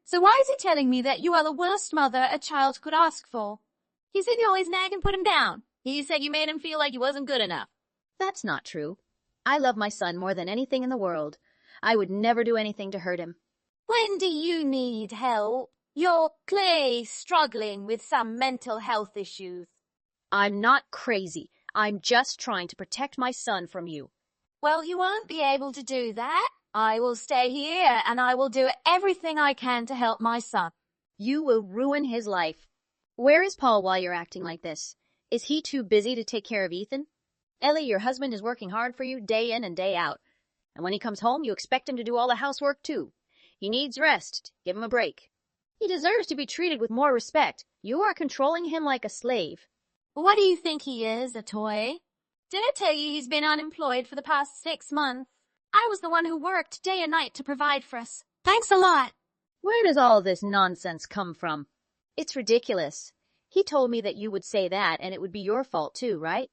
Speaker 7: So why is he telling me that you are the worst mother a child could ask for? He said you always nag and put him down. He said you made him feel like he wasn't good enough.
Speaker 6: That's not true. I love my son more than anything in the world. I would never do anything to hurt him.
Speaker 7: Wendy, you need help. You're clearly struggling with some mental health issues.
Speaker 6: I'm not crazy. I'm just trying to protect my son from you.
Speaker 7: Well, you won't be able to do that. I will stay here and I will do everything I can to help my son.
Speaker 6: You will ruin his life. Where is Paul while you're acting like this? Is he too busy to take care of Ethan? Ellie, your husband is working hard for you day in and day out. And when he comes home, you expect him to do all the housework too. He needs rest. Give him a break. He deserves to be treated with more respect. You are controlling him like a slave.
Speaker 7: What do you think he is, a toy? Did I tell you he's been unemployed for the past 6 months? I was the one who worked day and night to provide for us. Thanks a lot.
Speaker 6: Where does all this nonsense come from? It's ridiculous. He told me that you would say that and it would be your fault too, right?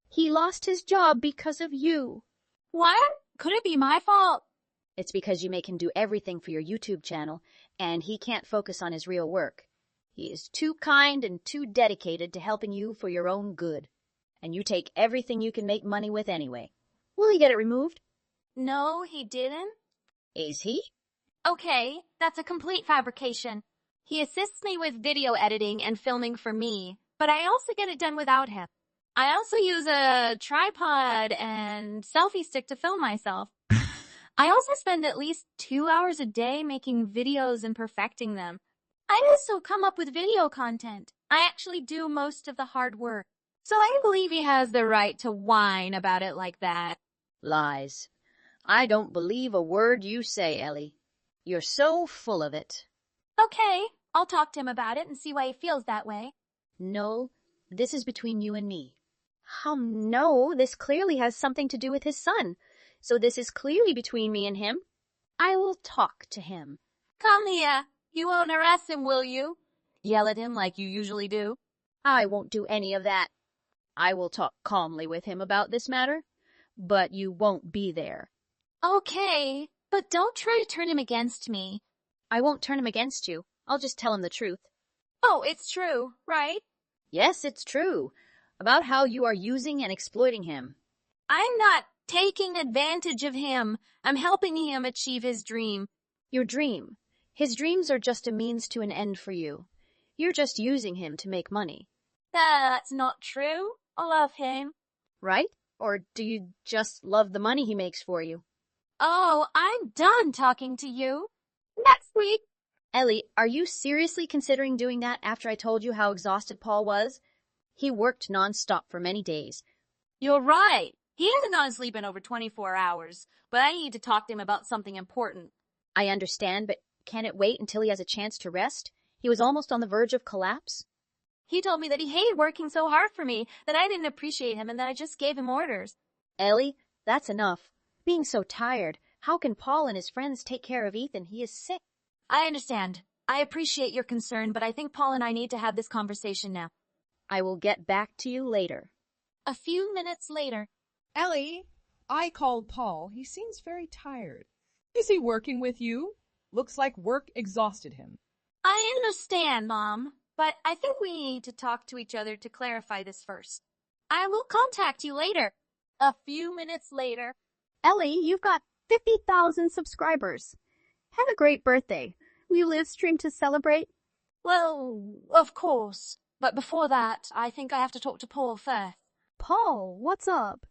Speaker 6: He lost his job because of you.
Speaker 7: What? Could it be my fault?
Speaker 6: It's because you make him do everything for your YouTube channel, and he can't focus on his real work. He is too kind and too dedicated to helping you for your own good. And you take everything you can make money with anyway. Will he get it removed?
Speaker 7: No, he didn't.
Speaker 6: Is he?
Speaker 7: Okay, that's a complete fabrication. He assists me with video editing and filming for me, but I also get it done without him. I also use a tripod and selfie stick to film myself. I also spend at least 2 hours a day making videos and perfecting them. I also come up with video content. I actually do most of the hard work. So I believe he has the right to whine about it like that.
Speaker 6: Lies. I don't believe a word you say, Ellie. You're so full of it.
Speaker 7: Okay, I'll talk to him about it and see why he feels that way.
Speaker 6: No, this is between you and me. No, this clearly has something to do with his son. So this is clearly between me and him. I will talk to him.
Speaker 7: Come here. You won't harass him, will you? Yell at him like you usually do.
Speaker 6: I won't do any of that. I will talk calmly with him about this matter, but you won't be there.
Speaker 7: Okay, but don't try to turn him against me.
Speaker 6: I won't turn him against you. I'll just tell him the truth.
Speaker 7: Oh, it's true, right?
Speaker 6: Yes, it's true. About how you are using and exploiting him.
Speaker 7: I'm not taking advantage of him. I'm helping him achieve his dream.
Speaker 6: Your dream. His dreams are just a means to an end for you. You're just using him to make money.
Speaker 7: That's not true. I love him.
Speaker 6: right? Or do you just love the money he makes for you?
Speaker 7: Oh, I'm done talking to you. Next week.
Speaker 6: Ellie, are you seriously considering doing that after I told you how exhausted Paul was? He worked nonstop for many days.
Speaker 1: You're right. He hasn't gone to sleep in over 24 hours, but I need to talk to him about something important.
Speaker 6: I understand, but can it wait until he has a chance to rest? He was almost on the verge of collapse.
Speaker 1: He told me that he hated working so hard for me, that I didn't appreciate him, and that I just gave him orders.
Speaker 6: Ellie, that's enough. Being so tired, how can Paul and his friends take care of Ethan? He is sick.
Speaker 1: I understand. I appreciate your concern, but I think Paul and I need to have this conversation now.
Speaker 6: I will get back to you later.
Speaker 1: A few minutes later.
Speaker 8: Ellie, I called Paul. He seems very tired. Is he working with you? Looks like work exhausted him.
Speaker 1: I understand, Mom, but I think we need to talk to each other to clarify this first. I will contact you later. A few minutes later.
Speaker 2: Ellie, you've got 50,000 subscribers. Have a great birthday. Will you live stream to celebrate?
Speaker 1: Well, of course. But before that, I think I have to talk to Paul first.
Speaker 2: Paul, what's up?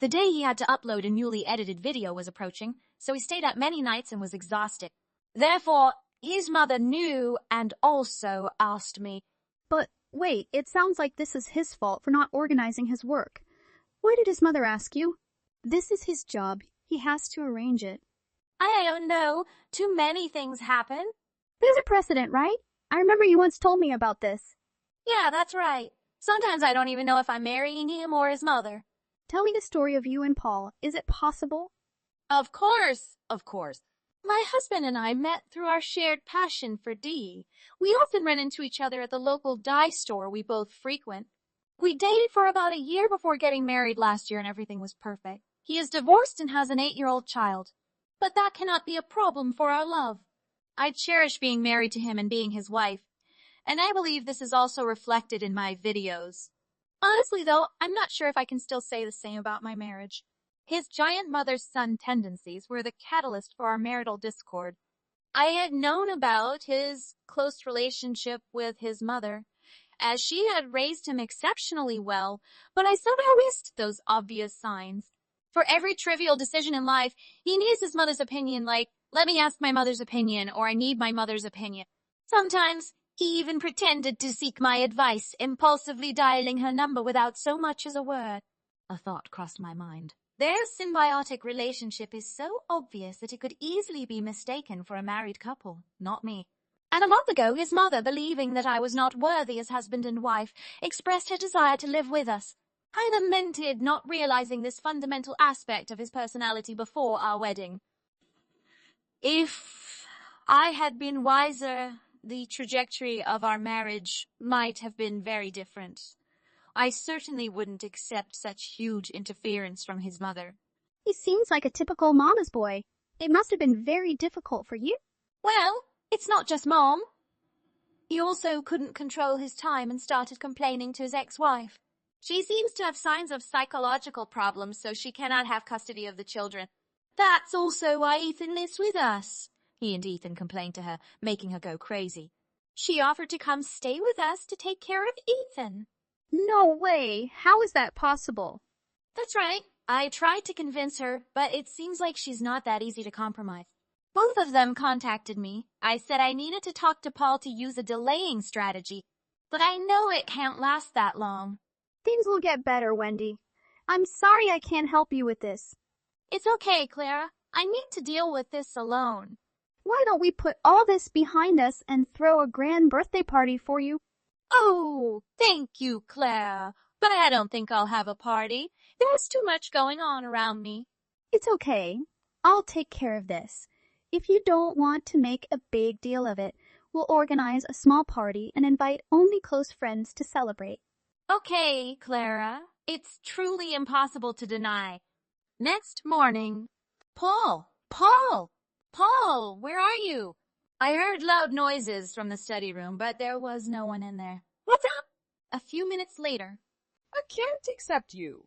Speaker 1: The day he had to upload a newly edited video was approaching, so he stayed up many nights and was exhausted. Therefore, his mother knew and also asked me.
Speaker 2: But wait, it sounds like this is his fault for not organizing his work. Why did his mother ask you? This is his job. He has to arrange it.
Speaker 1: I don't know. Too many things happen.
Speaker 2: There's a precedent, right? I remember you once told me about this.
Speaker 1: Yeah, that's right. Sometimes I don't even know if I'm marrying him or his mother.
Speaker 2: Tell me the story of you and Paul. Is it possible?
Speaker 1: Of course, of course. My husband and I met through our shared passion for dye. We often run into each other at the local dye store we both frequent. We dated for about a year before getting married last year and everything was perfect. He is divorced and has an 8-year-old child. But that cannot be a problem for our love. I cherish being married to him and being his wife. And I believe this is also reflected in my videos. Honestly, though, I'm not sure if I can still say the same about my marriage. His giant mother-son tendencies were the catalyst for our marital discord. I had known about his close relationship with his mother, as she had raised him exceptionally well, but I somehow missed those obvious signs. For every trivial decision in life, he needs his mother's opinion, like, let me ask my mother's opinion, or I need my mother's opinion. Sometimes, he even pretended to seek my advice, impulsively dialing her number without so much as a word. A thought crossed my mind. Their symbiotic relationship is so obvious that it could easily be mistaken for a married couple, not me. And a month ago, his mother, believing that I was not worthy as husband and wife, expressed her desire to live with us. I lamented not realizing this fundamental aspect of his personality before our wedding. If I had been wiser, the trajectory of our marriage might have been very different. I certainly wouldn't accept such huge interference from his mother.
Speaker 2: He seems like a typical mama's boy. It must have been very difficult for you.
Speaker 1: Well, it's not just Mom. He also couldn't control his time and started complaining to his ex-wife. She seems to have signs of psychological problems, so she cannot have custody of the children. That's also why Ethan lives with us. He and Ethan complained to her, making her go crazy. She offered to come stay with us to take care of Ethan.
Speaker 2: No way. How is that possible?
Speaker 1: That's right. I tried to convince her, but it seems like she's not that easy to compromise. Both of them contacted me. I said I needed to talk to Paul to use a delaying strategy, but I know it can't last that long.
Speaker 2: Things will get better, Wendy. I'm sorry I can't help you with this.
Speaker 1: It's okay, Clara. I need to deal with this alone.
Speaker 2: Why don't we put all this behind us and throw a grand birthday party for you?
Speaker 1: Oh, thank you, Clara. But I don't think I'll have a party. There's too much going on around me.
Speaker 2: It's okay. I'll take care of this. If you don't want to make a big deal of it, we'll organize a small party and invite only close friends to celebrate.
Speaker 1: Okay, Clara. It's truly impossible to deny. Next morning. Paul! Paul, where are you? I heard loud noises from the study room, but there was no one in there. What's up? A few minutes later.
Speaker 8: I can't accept you.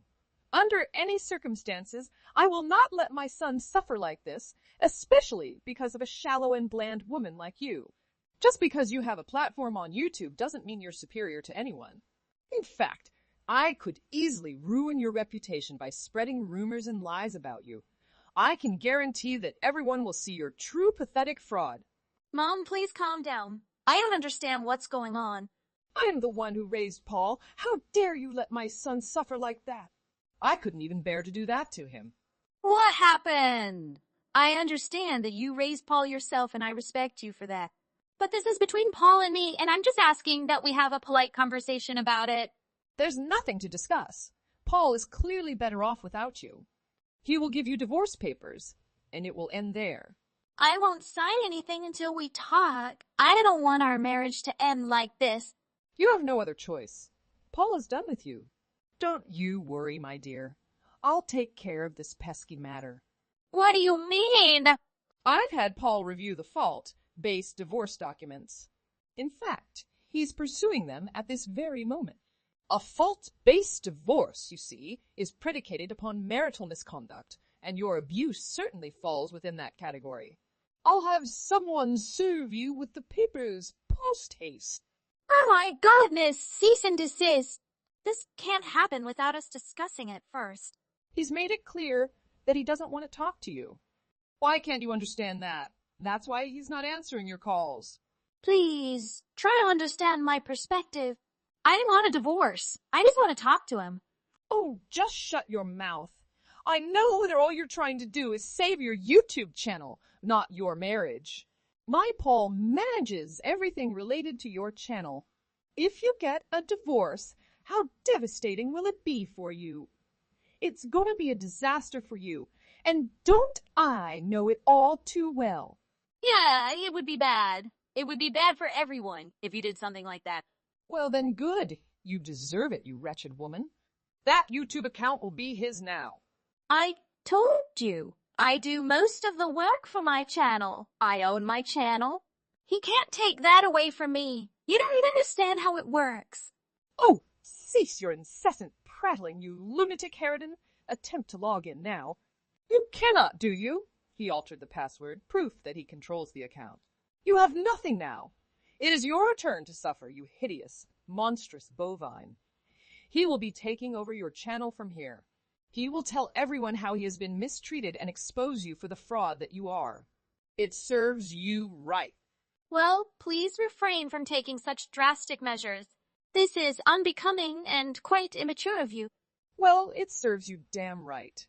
Speaker 8: Under any circumstances, I will not let my son suffer like this, especially because of a shallow and bland woman like you. Just because you have a platform on YouTube doesn't mean you're superior to anyone. In fact, I could easily ruin your reputation by spreading rumors and lies about you. I can guarantee that everyone will see your true pathetic fraud.
Speaker 7: Mom, please calm down. I don't understand what's going on.
Speaker 8: I am the one who raised Paul. How dare you let my son suffer like that? I couldn't even bear to do that to him.
Speaker 7: What happened? I understand that you raised Paul yourself and I respect you for that. But this is between Paul and me, and I'm just asking that we have a polite conversation about it.
Speaker 8: There's nothing to discuss. Paul is clearly better off without you. He will give you divorce papers, and it will end there.
Speaker 7: I won't sign anything until we talk. I don't want our marriage to end like this.
Speaker 8: You have no other choice. Paul is done with you. Don't you worry, my dear. I'll take care of this pesky matter.
Speaker 7: What do you mean?
Speaker 8: I've had Paul review the fault-based divorce documents. In fact, he's pursuing them at this very moment. A fault-based divorce, you see, is predicated upon marital misconduct, and your abuse certainly falls within that category. I'll have someone serve you with the papers post-haste.
Speaker 7: Oh my goodness, cease and desist. This can't happen without us discussing it first.
Speaker 8: He's made it clear that he doesn't want to talk to you. Why can't you understand that? That's why he's not answering your calls.
Speaker 7: Please, try to understand my perspective. I didn't want a divorce. I just want to talk to him.
Speaker 8: Oh, just shut your mouth. I know that all you're trying to do is save your YouTube channel, not your marriage. My Paul manages everything related to your channel. If you get a divorce, how devastating will it be for you? It's going to be a disaster for you, and don't I know it all too well?
Speaker 7: Yeah, it would be bad. It would be bad for everyone if you did something like that.
Speaker 8: Well then good. You deserve it, you wretched woman. That YouTube account will be his now.
Speaker 7: I told you. I do most of the work for my channel. I own my channel. He can't take that away from me. You don't even understand how it works.
Speaker 8: Oh, cease your incessant prattling, you lunatic harridan. Attempt to log in now. You cannot, do you? He altered the password, proof that he controls the account. You have nothing now. It is your turn to suffer, you hideous, monstrous bovine. He will be taking over your channel from here. He will tell everyone how he has been mistreated and expose you for the fraud that you are. It serves you right.
Speaker 7: Well, please refrain from taking such drastic measures. This is unbecoming and quite immature of you.
Speaker 8: Well, it serves you damn right.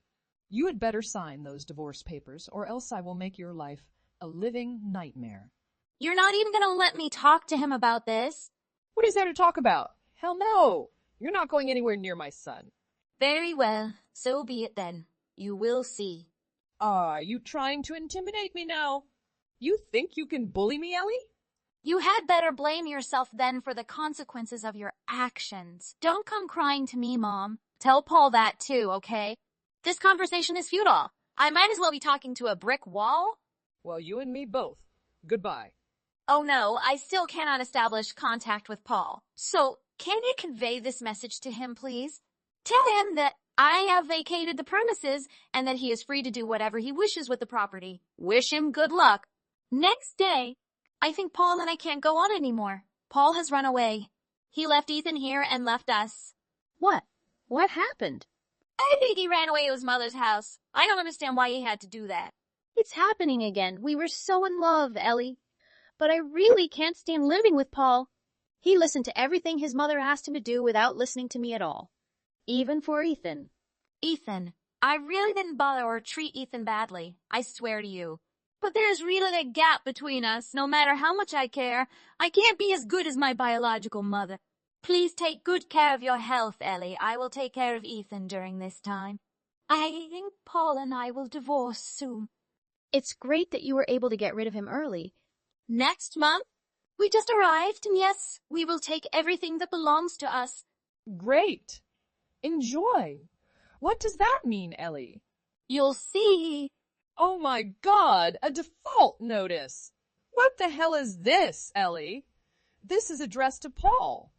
Speaker 8: You had better sign those divorce papers, or else I will make your life a living nightmare.
Speaker 7: You're not even going to let me talk to him about this?
Speaker 8: What is there to talk about? Hell no! You're not going anywhere near my son.
Speaker 7: Very well. So be it then. You will see.
Speaker 8: Are you trying to intimidate me now? You think you can bully me, Ellie?
Speaker 7: You had better blame yourself then for the consequences of your actions. Don't come crying to me, Mom. Tell Paul that too, okay? This conversation is futile. I might as well be talking to a brick wall.
Speaker 8: Well, you and me both. Goodbye.
Speaker 7: Oh no, I still cannot establish contact with Paul. So, can you convey this message to him, please? Tell him that I have vacated the premises and that he is free to do whatever he wishes with the property. Wish him good luck. Next day, I think Paul and I can't go on anymore. Paul has run away. He left Ethan here and left us.
Speaker 6: What? What happened?
Speaker 7: I think he ran away to his mother's house. I don't understand why he had to do that.
Speaker 6: It's happening again. We were so in love, Ellie. But I really can't stand living with Paul. He listened to everything his mother asked him to do without listening to me at all. Even for Ethan.
Speaker 7: Ethan, I really didn't bother or treat Ethan badly. I swear to you. But there's really a gap between us. No matter how much I care, I can't be as good as my biological mother. Please take good care of your health, Ellie. I will take care of Ethan during this time. I think Paul and I will divorce soon.
Speaker 6: It's great that you were able to get rid of him early.
Speaker 7: Next month? We just arrived, and yes, we will take everything that belongs to us.
Speaker 8: Great. Enjoy. What does that mean, Ellie?
Speaker 7: You'll see.
Speaker 8: Oh my God, a default notice. What the hell is this, Ellie? This is addressed to Paul.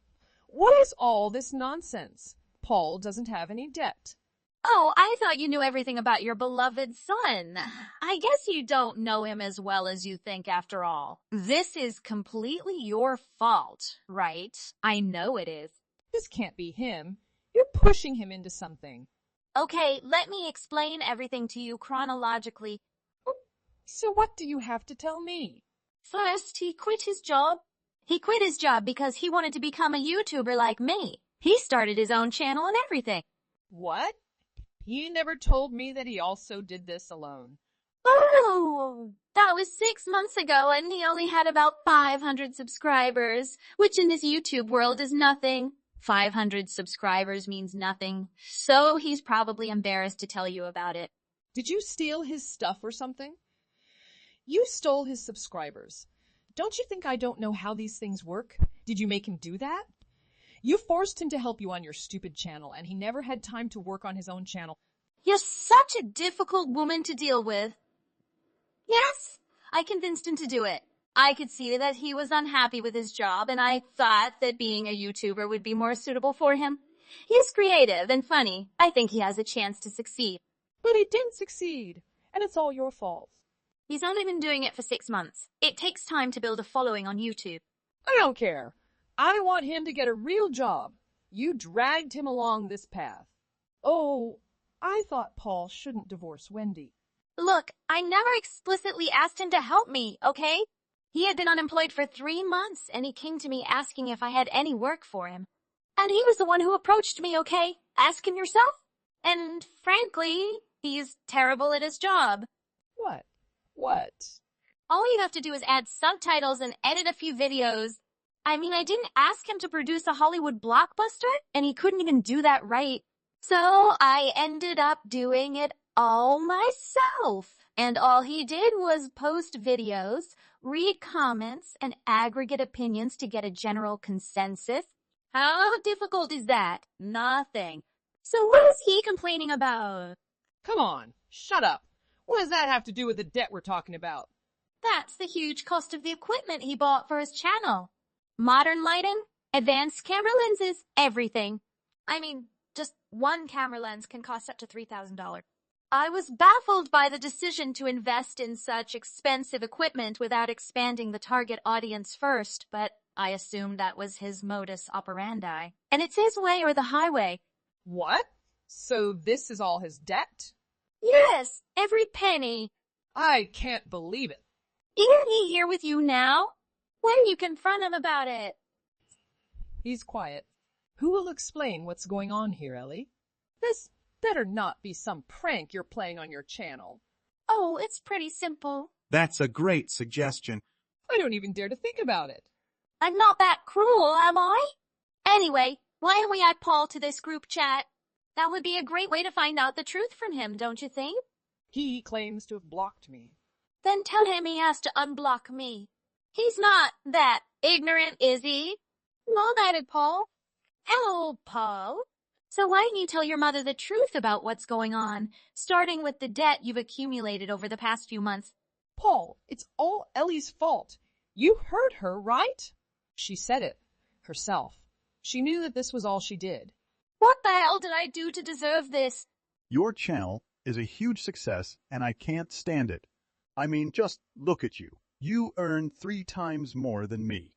Speaker 8: What is all this nonsense? Paul doesn't have any debt.
Speaker 7: Oh, I thought you knew everything about your beloved son. I guess you don't know him as well as you think after all. This is completely your fault, right? I know it is.
Speaker 8: This can't be him. You're pushing him into something.
Speaker 7: Okay, let me explain everything to you chronologically.
Speaker 8: So what do you have to tell me?
Speaker 7: First, he quit his job. He quit his job because he wanted to become a YouTuber like me. He started his own channel and everything.
Speaker 8: What? He never told me that he also did this alone.
Speaker 7: Oh, that was 6 months ago and he only had about 500 subscribers, which in this YouTube world is nothing. 500 subscribers means nothing, so he's probably embarrassed to tell you about it.
Speaker 8: Did you steal his stuff or something? You stole his subscribers. Don't you think I don't know how these things work? Did you make him do that? You forced him to help you on your stupid channel, and he never had time to work on his own channel.
Speaker 7: You're such a difficult woman to deal with. Yes, I convinced him to do it. I could see that he was unhappy with his job, and I thought that being a YouTuber would be more suitable for him. He's creative and funny. I think he has a chance to succeed.
Speaker 8: But he didn't succeed, and it's all your fault.
Speaker 7: He's only been doing it for 6 months. It takes time to build a following on YouTube.
Speaker 8: I don't care. I want him to get a real job. You dragged him along this path. Oh, I thought Paul shouldn't divorce Wendy.
Speaker 7: Look, I never explicitly asked him to help me, okay? He had been unemployed for 3 months, and he came to me asking if I had any work for him. And he was the one who approached me, okay? Ask him yourself. And frankly, he's terrible at his job.
Speaker 8: What? What?
Speaker 7: All you have to do is add subtitles and edit a few videos. I mean, I didn't ask him to produce a Hollywood blockbuster, and he couldn't even do that right. So I ended up doing it all myself. And all he did was post videos, read comments, and aggregate opinions to get a general consensus. How difficult is that? Nothing. So what is he complaining about?
Speaker 8: Come on, shut up. What does that have to do with the debt we're talking about?
Speaker 7: That's the huge cost of the equipment he bought for his channel. Modern lighting, advanced camera lenses, everything. I mean, just one camera lens can cost up to $3,000. I was baffled by the decision to invest in such expensive equipment without expanding the target audience first, but I assumed that was his modus operandi. And it's his way or the highway.
Speaker 8: What? So this is all his debt?
Speaker 7: Yes, every penny.
Speaker 8: I can't believe it.
Speaker 7: Isn't he here with you now? When you confront him about it?
Speaker 8: He's quiet. Who will explain what's going on here, Ellie? This better not be some prank you're playing on your channel.
Speaker 7: Oh, it's pretty simple.
Speaker 9: That's a great suggestion.
Speaker 8: I don't even dare to think about it.
Speaker 7: I'm not that cruel, am I? Anyway, why don't we add Paul to this group chat? That would be a great way to find out the truth from him, don't you think?
Speaker 8: He claims to have blocked me.
Speaker 7: Then tell him he has to unblock me. He's not that ignorant, is he? Well-guided, Paul. Hello, Paul. So why don't you tell your mother the truth about what's going on, starting with the debt you've accumulated over the past few months?
Speaker 8: Paul, it's all Ellie's fault. You heard her, right? She said it herself. She knew that this was all she did.
Speaker 7: What the hell did I do to deserve this?
Speaker 9: Your channel is a huge success, and I can't stand it. I mean, just look at you. You earn 3 times more than me.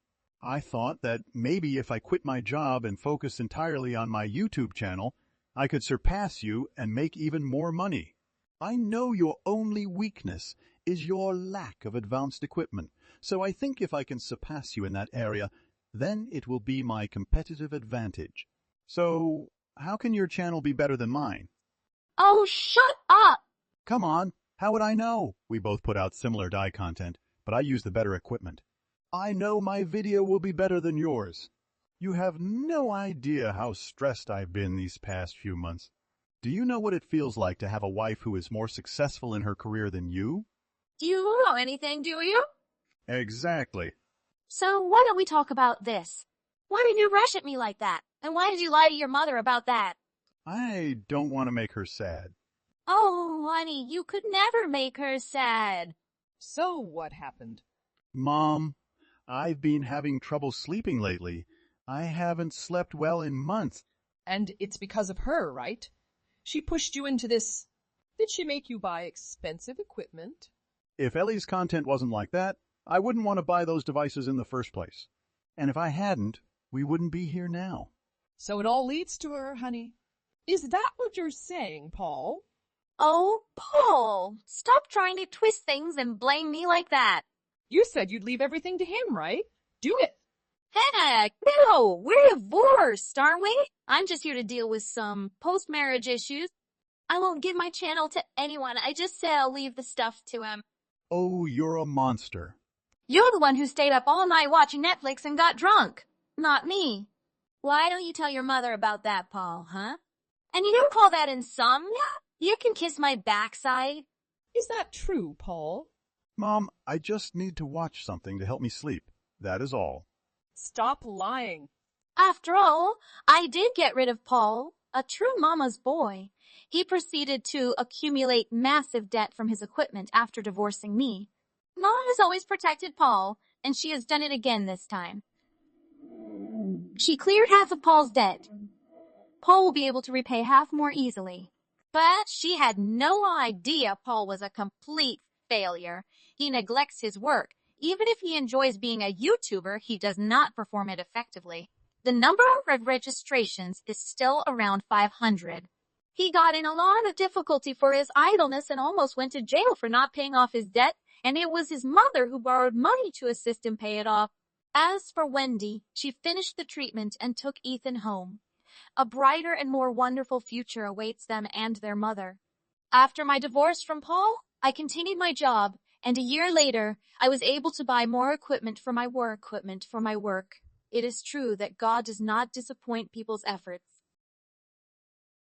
Speaker 9: I thought that maybe if I quit my job and focus entirely on my YouTube channel, I could surpass you and make even more money. I know your only weakness is your lack of advanced equipment, so I think if I can surpass you in that area, then it will be my competitive advantage. So, how can your channel be better than mine?
Speaker 7: Oh, shut up!
Speaker 9: Come on, how would I know? We both put out similar dye content, but I use the better equipment. I know my video will be better than yours. You have no idea how stressed I've been these past few months. Do you know what it feels like to have a wife who is more successful in her career than you?
Speaker 7: Do you know anything, do you?
Speaker 9: Exactly.
Speaker 7: So why don't we talk about this? Why did you rush at me like that? And why did you lie to your mother about that?
Speaker 9: I don't want to make her sad.
Speaker 7: Oh, honey, you could never make her sad.
Speaker 8: So what happened?
Speaker 9: Mom, I've been having trouble sleeping lately. I haven't slept well in months.
Speaker 8: And it's because of her, right? She pushed you into this. Did she make you buy expensive equipment?
Speaker 9: If Ellie's content wasn't like that, I wouldn't want to buy those devices in the first place. And if I hadn't, we wouldn't be here now.
Speaker 8: So it all leads to her, honey. Is that what you're saying, Paul?
Speaker 7: Oh, Paul, stop trying to twist things and blame me like that.
Speaker 8: You said you'd leave everything to him, right? Do it.
Speaker 7: Heck, no, we're divorced, aren't we? I'm just here to deal with some post-marriage issues. I won't give my channel to anyone. I just said I'll leave the stuff to him.
Speaker 9: Oh, you're a monster.
Speaker 7: You're the one who stayed up all night watching Netflix and got drunk, not me. Why don't you tell your mother about that, Paul, huh? And you don't call that insomnia? You can kiss my backside.
Speaker 8: Is that true, Paul?
Speaker 9: Mom, I just need to watch something to help me sleep. That is all.
Speaker 8: Stop lying.
Speaker 7: After all, I did get rid of Paul, a true mama's boy. He proceeded to accumulate massive debt from his equipment after divorcing me. Mama has always protected Paul, and she has done it again this time. She cleared half of Paul's debt. Paul will be able to repay half more easily. But she had no idea Paul was a complete failure. He neglects his work. Even if he enjoys being a YouTuber, he does not perform it effectively. The number of registrations is still around 500. He got in a lot of difficulty for his idleness and almost went to jail for not paying off his debt, and it was his mother who borrowed money to assist him pay it off. As for Wendy, she finished the treatment and took Ethan home. A brighter and more wonderful future awaits them and their mother. After my divorce from Paul, I continued my job, and a year later, I was able to buy more equipment for my work. It is true that God does not disappoint people's efforts.